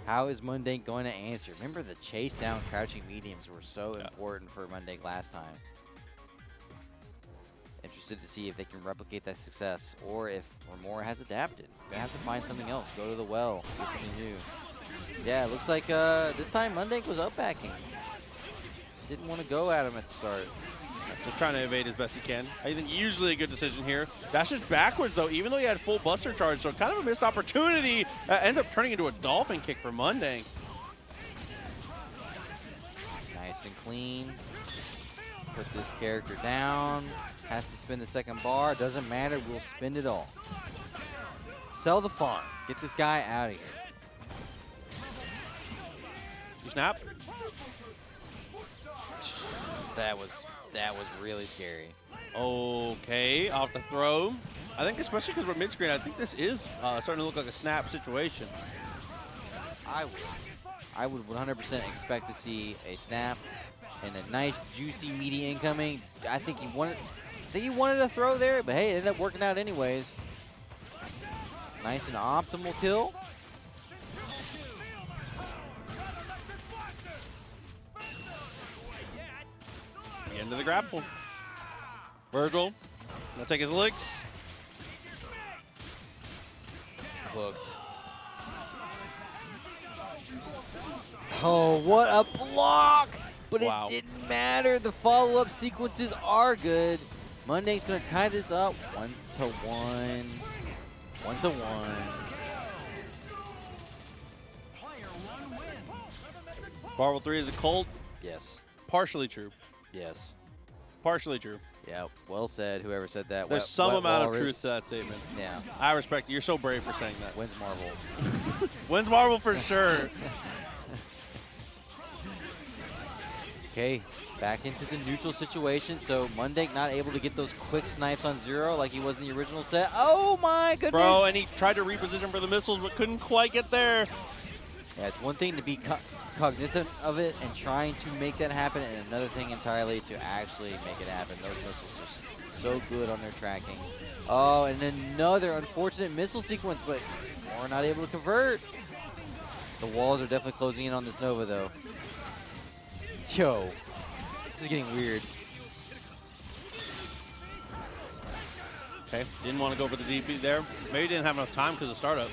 How is Mundank going to answer? Remember the chase down crouching mediums were so important for Mundank last time. Interested to see if they can replicate that success or if Romora has adapted. They have to find something else. Go to the well. Get something new. Yeah, it looks like this time Mundank was up backing. Didn't want to go at him at the start. Just trying to evade as best he can. I think usually a good decision here. Dashes backwards, though, even though he had full buster charge, so kind of a missed opportunity. Ends up turning into a dolphin kick for Mundank. Nice and clean. Put this character down. Has to spin the second bar. Doesn't matter. We'll spend it all. Sell the farm. Get this guy out of here. You snap. That was really scary. Okay, off the throw. I think especially because we're mid-screen, I think this is starting to look like a snap situation. I would 100% expect to see a snap and a nice juicy meaty incoming. I think he wanted a throw there, but hey, it ended up working out anyways. Nice and optimal kill. Into the grapple. Vergil gonna take his licks. Hooked. Oh, what a block! But Wow. it didn't matter. The follow-up sequences are good. Mundank's gonna tie this up 1-1. 1-1. Marvel 3 is a cult. Yes. Partially true. Yes. Partially true. Yeah. Well said. Whoever said that. There's some amount of truth to that statement. Yeah. I respect you. You're so brave for saying that. Wins Marvel. Wins Marvel for sure. Okay. Back into the neutral situation. So Mundank not able to get those quick snipes on Zero like he was in the original set. Oh my goodness. Bro, and he tried to reposition for the missiles but couldn't quite get there. Yeah, it's one thing to be cognizant of it and trying to make that happen, and another thing entirely to actually make it happen. Those missiles just so good on their tracking. Oh, and another unfortunate missile sequence, but we're not able to convert. The walls are definitely closing in on this Nova, though. Yo, this is getting weird. Okay, didn't want to go for the DP there. Maybe didn't have enough time because of startup.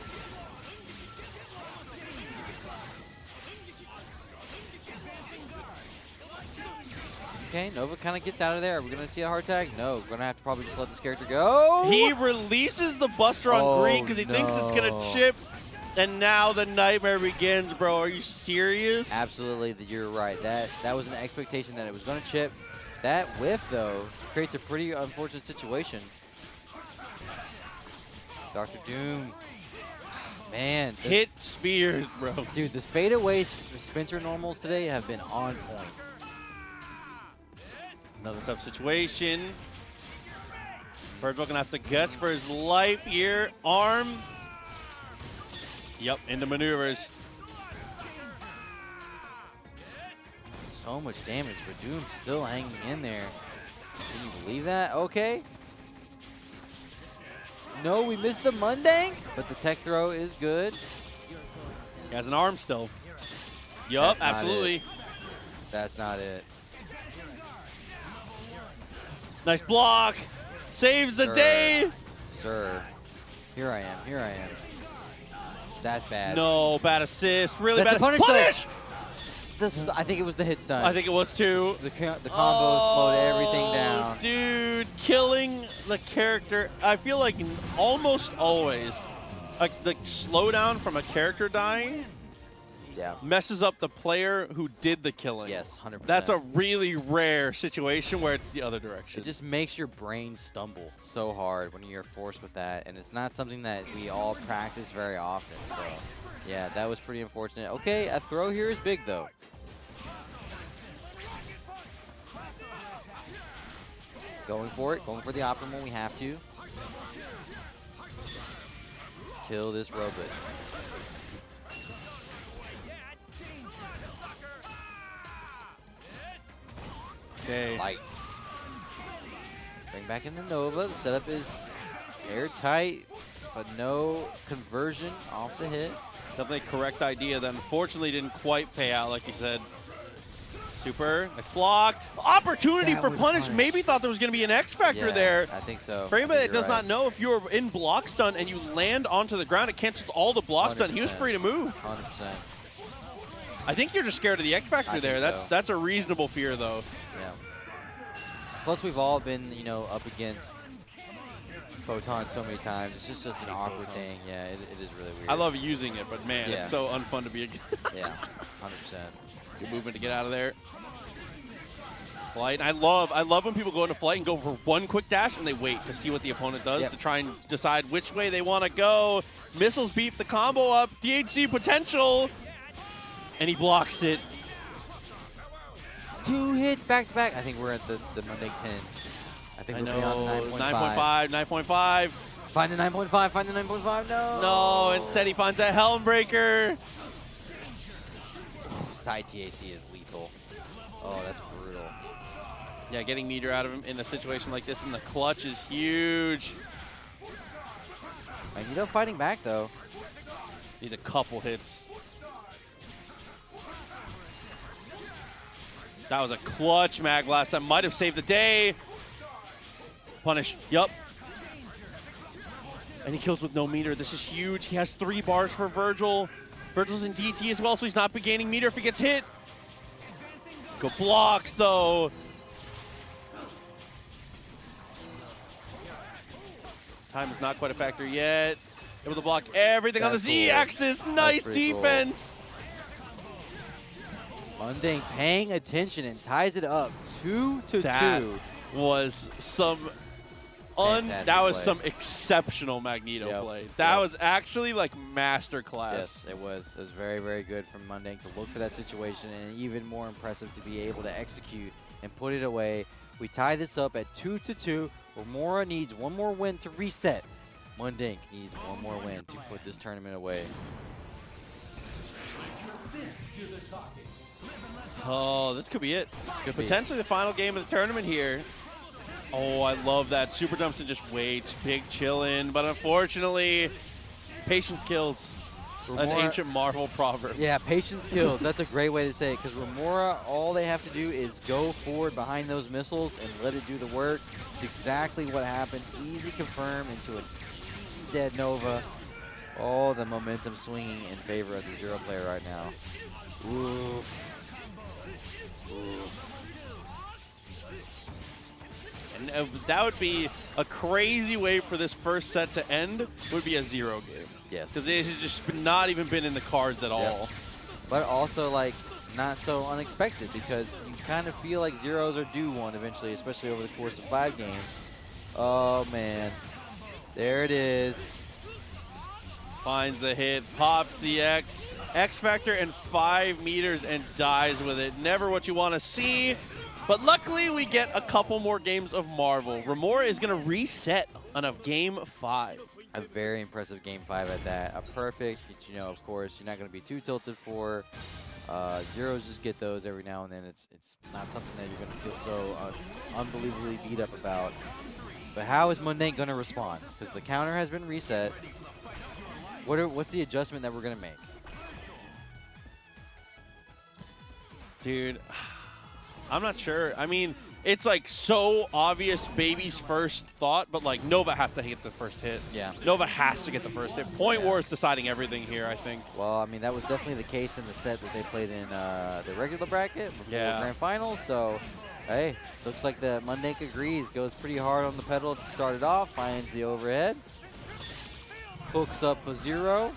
Okay, Nova kind of gets out of there. Are we going to see a hard tag? No, we're going to have to probably just let this character go. He releases the Buster on green because he thinks it's going to chip, and now the nightmare begins, bro. Are you serious? Absolutely, you're right. That was an expectation that it was going to chip. That whiff, though, creates a pretty unfortunate situation. Dr. Doom. Man. Hit spears, bro. Dude, the fadeaway Spencer normals today have been on point. Another tough situation. Vergil gonna have to guess for his life here. Arm. Yep, into maneuvers. So much damage, but Doom still hanging in there. Can you believe that? Okay. No, we missed the Mundank, but the tech throw is good. He has an arm still. Yup, That's not absolutely. it. That's not it. Nice block. Saves the day. Sir. Here I am. Here I am. That's bad. No, bad assist. Really That's bad. a punish! I think it was the hit stun. I think it was too. The combo slowed everything down. Dude, killing the character. I feel like almost always, the slowdown from a character dying messes up the player who did the killing. Yes, 100%. That's a really rare situation where it's the other direction. It just makes your brain stumble so hard when you're forced with that, and it's not something that we all practice very often. So, yeah, that was pretty unfortunate. Okay, a throw here is big, though. Going for it, going for the optimal. We have to kill this robot. Okay. Lights. Bring back in the Nova. The setup is airtight, but no conversion off the hit. Definitely a correct idea that unfortunately didn't quite pay out, like you said. Super. Nice block. Opportunity for punish. Maybe thought there was going to be an X Factor there. I think so. For anybody that does not know, if you're in block stun and you land onto the ground, it cancels all the block stun. He was free to move. 100%. I think you're just scared of the X Factor there. That's a reasonable fear, though. Yeah. Plus, we've all been, you know, up against Photon so many times. It's just such an awkward thing. Yeah, it is really weird. I love using it, but man, it's so unfun to be against. Yeah, 100%. Good movement to get out of there. Flight. I love when people go into flight and go for one quick dash and they wait to see what the opponent does to try and decide which way they want to go. Missiles beat the combo up. DHC potential. And he blocks it. 2 hits back to back. I think we're at the Mundank 10. I think we're beyond 9.5. 9.5. Find the 9.5. Find the 9.5. No. No. Instead, he finds a Helmbreaker. Side TAC is lethal. Oh, that's brutal. Yeah, getting meter out of him in a situation like this in the clutch is huge. Magneto fighting back, though. Needs a couple hits. That was a clutch mag blast that might have saved the day. Punish. Yup. And he kills with no meter. This is huge. He has 3 bars for Vergil. Vergil's in DT as well, so he's not gaining meter if he gets hit. Good blocks, though. Time is not quite a factor yet. Able to block everything on the Z-axis. Nice defense. Mundank paying attention and ties it up 2-2. That was some exceptional Magneto play. That was actually like master class. Yes, it was. It was very, very good from Mundank to look for that situation, and even more impressive to be able to execute and put it away. We tie this up at 2-2. Romora needs one more win to reset. Mundank needs one more win to put this tournament away. Oh, this could be it. This could potentially the final game of the tournament here. Oh, I love that. Super Dumpster just waits. Big chillin'. But unfortunately, patience kills. An ancient Marvel proverb. Yeah, patience kills. That's a great way to say it, because Romora, all they have to do is go forward behind those missiles and let it do the work. It's exactly what happened. Easy confirm into a dead Nova. Oh, the momentum swinging in favor of the Zero player right now. Oof. And that would be a crazy way for this first set to end. Would be a 0 game. Yes. Because it has just not even been in the cards at all. But also, like, not so unexpected, because you kind of feel like Zeros are due one eventually, especially over the course of 5 games. Oh, man. There it is. Finds the hit, pops the X Factor in 5 meters and dies with it. Never what you want to see. But luckily, we get a couple more games of Marvel. Romora is going to reset on a game 5. A very impressive game 5 at that. A perfect, which, you know, of course, you're not going to be too tilted for. Zeros just get those every now and then. It's not something that you're going to feel so unbelievably beat up about. But how is Mundank going to respond? Because the counter has been reset. What's the adjustment that we're going to make? Dude, I'm not sure. I mean, it's like so obvious baby's first thought, but like Nova has to get the first hit. Yeah. Nova has to get the first hit. Point War is deciding everything here, I think. Well, I mean, that was definitely the case in the set that they played in the regular bracket before the grand final. So, hey, looks like the Mundank agrees. Goes pretty hard on the pedal to start it off. Finds the overhead. Hooks up a 0.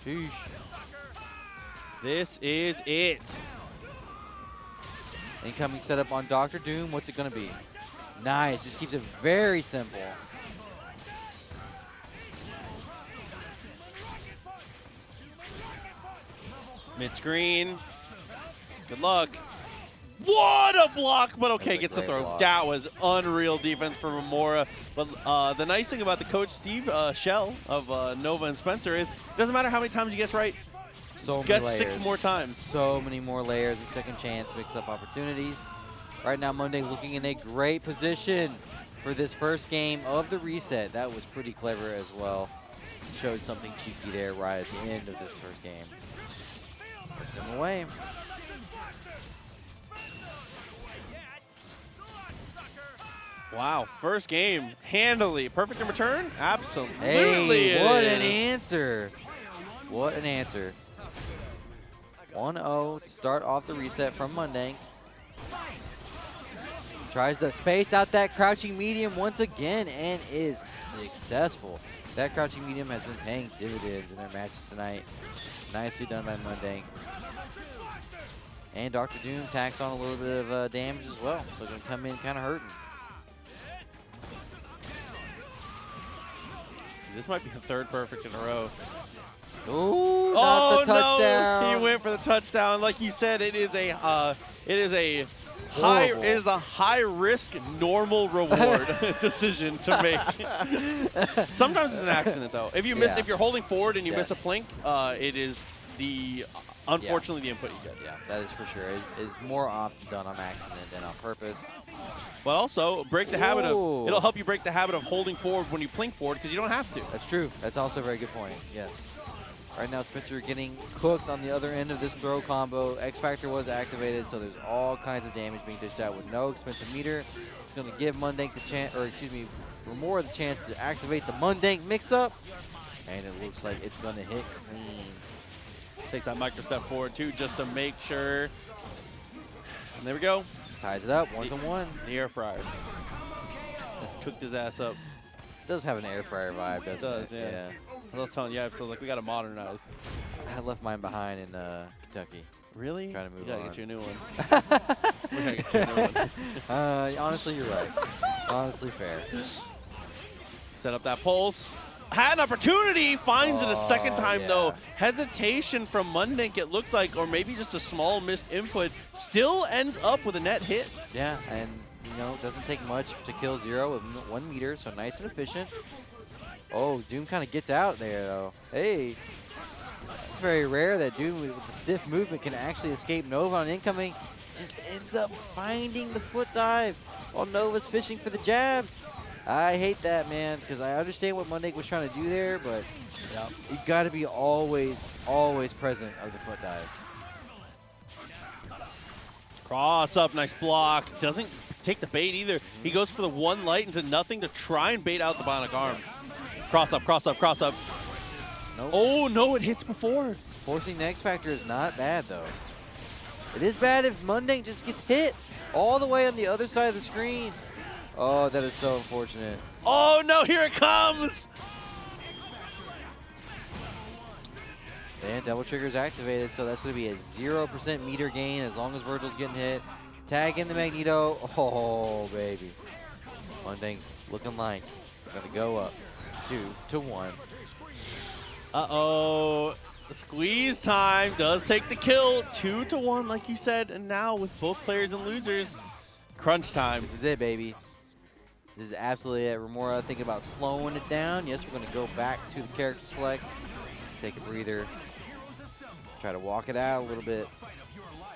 Sheesh. This is it. Incoming setup on Dr. Doom. What's it going to be? Nice. Just keeps it very simple. Mid-screen. Good luck. What a block, but okay, gets the throw. Block. That was unreal defense for Romora. But the nice thing about the Coach Steve Shell of Nova and Spencer is it doesn't matter how many times you guess right, So guess many layers. 6 more times. So many more layers and second chance mix-up opportunities. Right now, Mundank looking in a great position for this first game of the reset. That was pretty clever as well. Showed something cheeky there right at the end of this first game. Puts him away. Wow, first game, handily. Perfect in return? Absolutely. Hey, what an answer. What an answer. 1-0 to start off the reset from Mundank. Tries to space out that crouching medium once again and is successful. That crouching medium has been paying dividends in their matches tonight. Nicely done by Mundank. And Dr. Doom tacks on a little bit of damage as well, so going to come in kind of hurting. This might be the 3rd perfect in a row. Ooh, not the touchdown. No, he went for the touchdown. Like you said, it is a high risk, normal reward decision to make. Sometimes it's an accident though. If you miss, if you're holding forward and you miss a plink, it is unfortunately the input you get. Yeah, that is for sure. It is more often done on accident than on purpose. But also break the habit of. It'll help you break the habit of holding forward when you plink forward because you don't have to. That's true. That's also a very good point. Yes. Right now, Spencer getting cooked on the other end of this throw combo. X Factor was activated, so there's all kinds of damage being dished out with no expensive meter. It's going to give Mundank the chance, or excuse me, Romora the chance to activate the Mundank mix-up, and it looks like it's going to hit clean. Take that micro step forward too, just to make sure. And there we go. Ties it up, 1-1. The air fryer. Cooked his ass up. It does have an air fryer vibe, doesn't it? Does, yeah. I was telling you, so like we gotta modernize. I left mine behind in Kentucky. Really? Trying to move you gotta on. get you a new one. We gotta get you a new one. Honestly, you're right. Honestly, fair. Set up that pulse. Had an opportunity, finds it a second time though. Hesitation from Mundank, it looked like, or maybe just a small missed input. Still ends up with a net hit. Yeah, and you know, doesn't take much to kill 0 with 1 meter, so nice and efficient. Oh, Doom kind of gets out there though. Hey, it's very rare that Doom with the stiff movement can actually escape Nova on incoming. Just ends up finding the foot dive while Nova's fishing for the jabs. I hate that, man, because I understand what Mundank was trying to do there, but you got to be always present of the foot dive. Cross up, nice block. Doesn't take the bait either. He goes for the one light into nothing to try and bait out the bionic arm. Cross up, cross up, cross up. Nope. Oh, no, it hits before. Forcing the X Factor is not bad, though. It is bad if Mundank just gets hit all the way on the other side of the screen. Oh, that is so unfortunate. Oh, no, here it comes. And double trigger is activated, so that's going to be a 0% meter gain as long as Vergil's getting hit. Tag in the Magneto. Oh, baby. Mundank looking like going to go up 2-1. Uh-oh. Squeeze time does take the kill. 2-1, like you said. And now with both players and losers, crunch time. This is it, baby. This is absolutely it. Romora thinking about slowing it down. Yes, we're going to go back to the character select. Take a breather. Try to walk it out a little bit.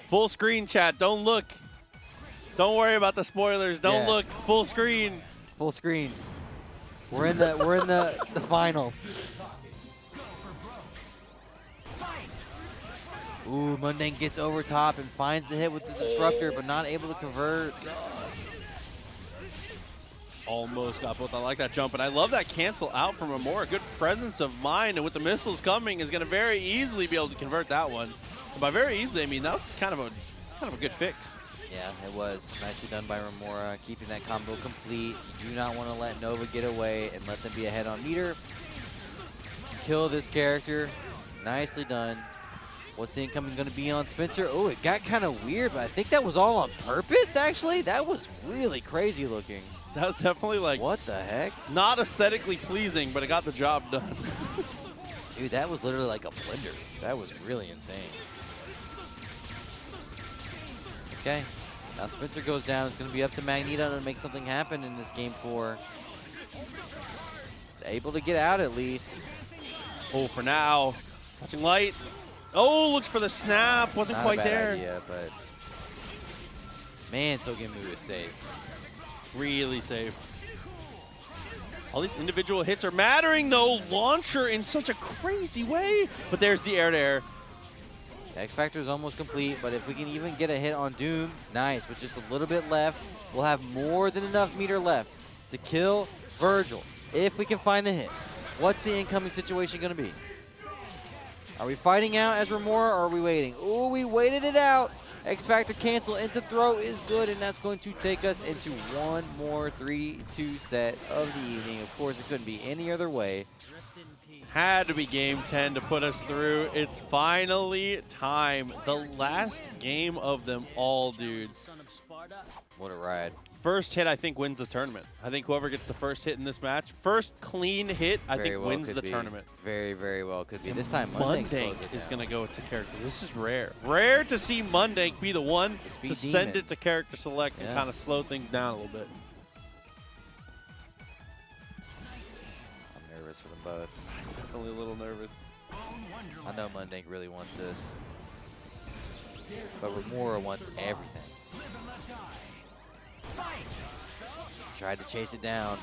Full screen, chat. Don't look. Don't worry about the spoilers. Don't look. Full screen. Full screen. We're in the finals. Ooh, Mundank gets over top and finds the hit with the disruptor, but not able to convert. Almost got both. I like that jump, and I love that cancel out from Romora. Good presence of mind, and with the missiles coming, is going to very easily be able to convert that one. And by very easily, I mean that was kind of a good fix. Yeah, it was. Nicely done by Romora, keeping that combo complete. You do not want to let Nova get away and let them be ahead on meter. Kill this character. Nicely done. What's the incoming going to be on Spencer? Oh, it got kind of weird, but I think that was all on purpose, actually. That was really crazy looking. That was definitely like... What the heck? Not aesthetically pleasing, but it got the job done. Dude, that was literally like a blender. That was really insane. Okay. Now Spencer goes down. It's going to be up to Magneto to make something happen in this game 4. Able to get out at least. Oh, for now. Touching light. Oh, looks for the snap. Wasn't Not quite a bad there. idea, but man, Sogenmu is safe. Really safe. All these individual hits are mattering, though. Launcher in such a crazy way. But there's the air-to-air. The X Factor is almost complete, but if we can even get a hit on Doom, nice. With just a little bit left, we'll have more than enough meter left to kill Vergil. If we can find the hit. What's the incoming situation going to be? Are we fighting out as Romora, or are we waiting? Oh, we waited it out. X Factor cancel into throw is good, and that's going to take us into one more 3-2 set of the evening. Of course, it couldn't be any other way. Had to be game 10 to put us through. It's finally time. The last game of them all, dude. What a ride. First hit, I think, wins the tournament. I think whoever gets the first hit in this match, first clean hit, I think wins the tournament. Very, very well could be. This time, Mundank is going to go to character. This is rare. Rare to see Mundank be the one to send it to character select and kind of slow things down a little bit. I'm nervous for them both. Definitely a little nervous. I know Mundank really wants this. But Romora wants everything. Tried to chase it down.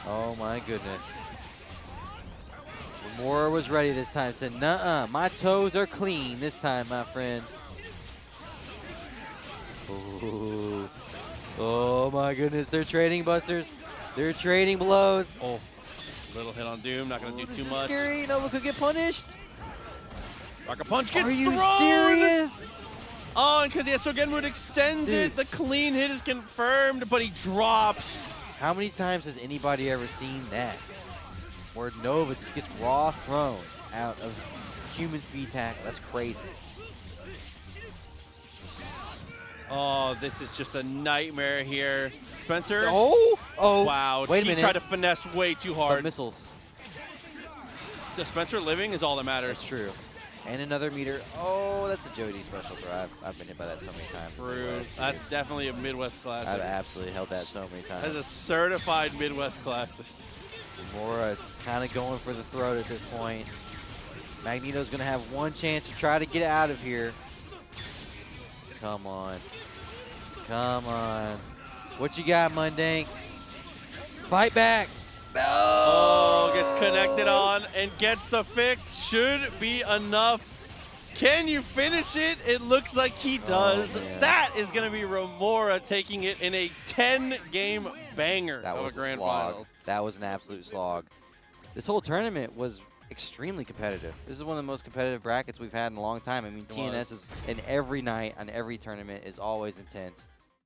Oh my goodness. Romora was ready this time. Said, nuh-uh, my toes are clean this time, my friend. Ooh. Oh my goodness, they're trading busters. They're trading blows. Oh, little hit on Doom, not going to do too much. Scary, Nova could get punished. Rocket Punch gets thrown. Are you thrown. serious? Oh, and because Sogenmu extends it, the clean hit is confirmed, but he drops. How many times has anybody ever seen that? Where Nova just gets raw thrown out of human speed tackle. That's crazy. Oh, this is just a nightmare here. Spencer? Oh! Wow, Wait a he minute. tried to finesse way too hard. But missiles. So Spencer living is all that matters. That's true. And another meter. Oh, that's a Jody special throw. I've been hit by that so many times. True. That's definitely a Midwest classic. I've absolutely held that so many times. That's a certified Midwest classic. Romora kind of going for the throat at this point. Magneto's going to have one chance to try to get out of here. Come on. Come on. What you got, Mundank? Fight back. Oh, gets connected on and gets the fix. Should be enough. Can you finish it? It looks like he does. That is going to be Romora taking it in a 10-game banger of a grand finals. That was an absolute slog. This whole tournament was extremely competitive. This is one of the most competitive brackets we've had in a long time. I mean, TNS is in every night on every tournament is always intense.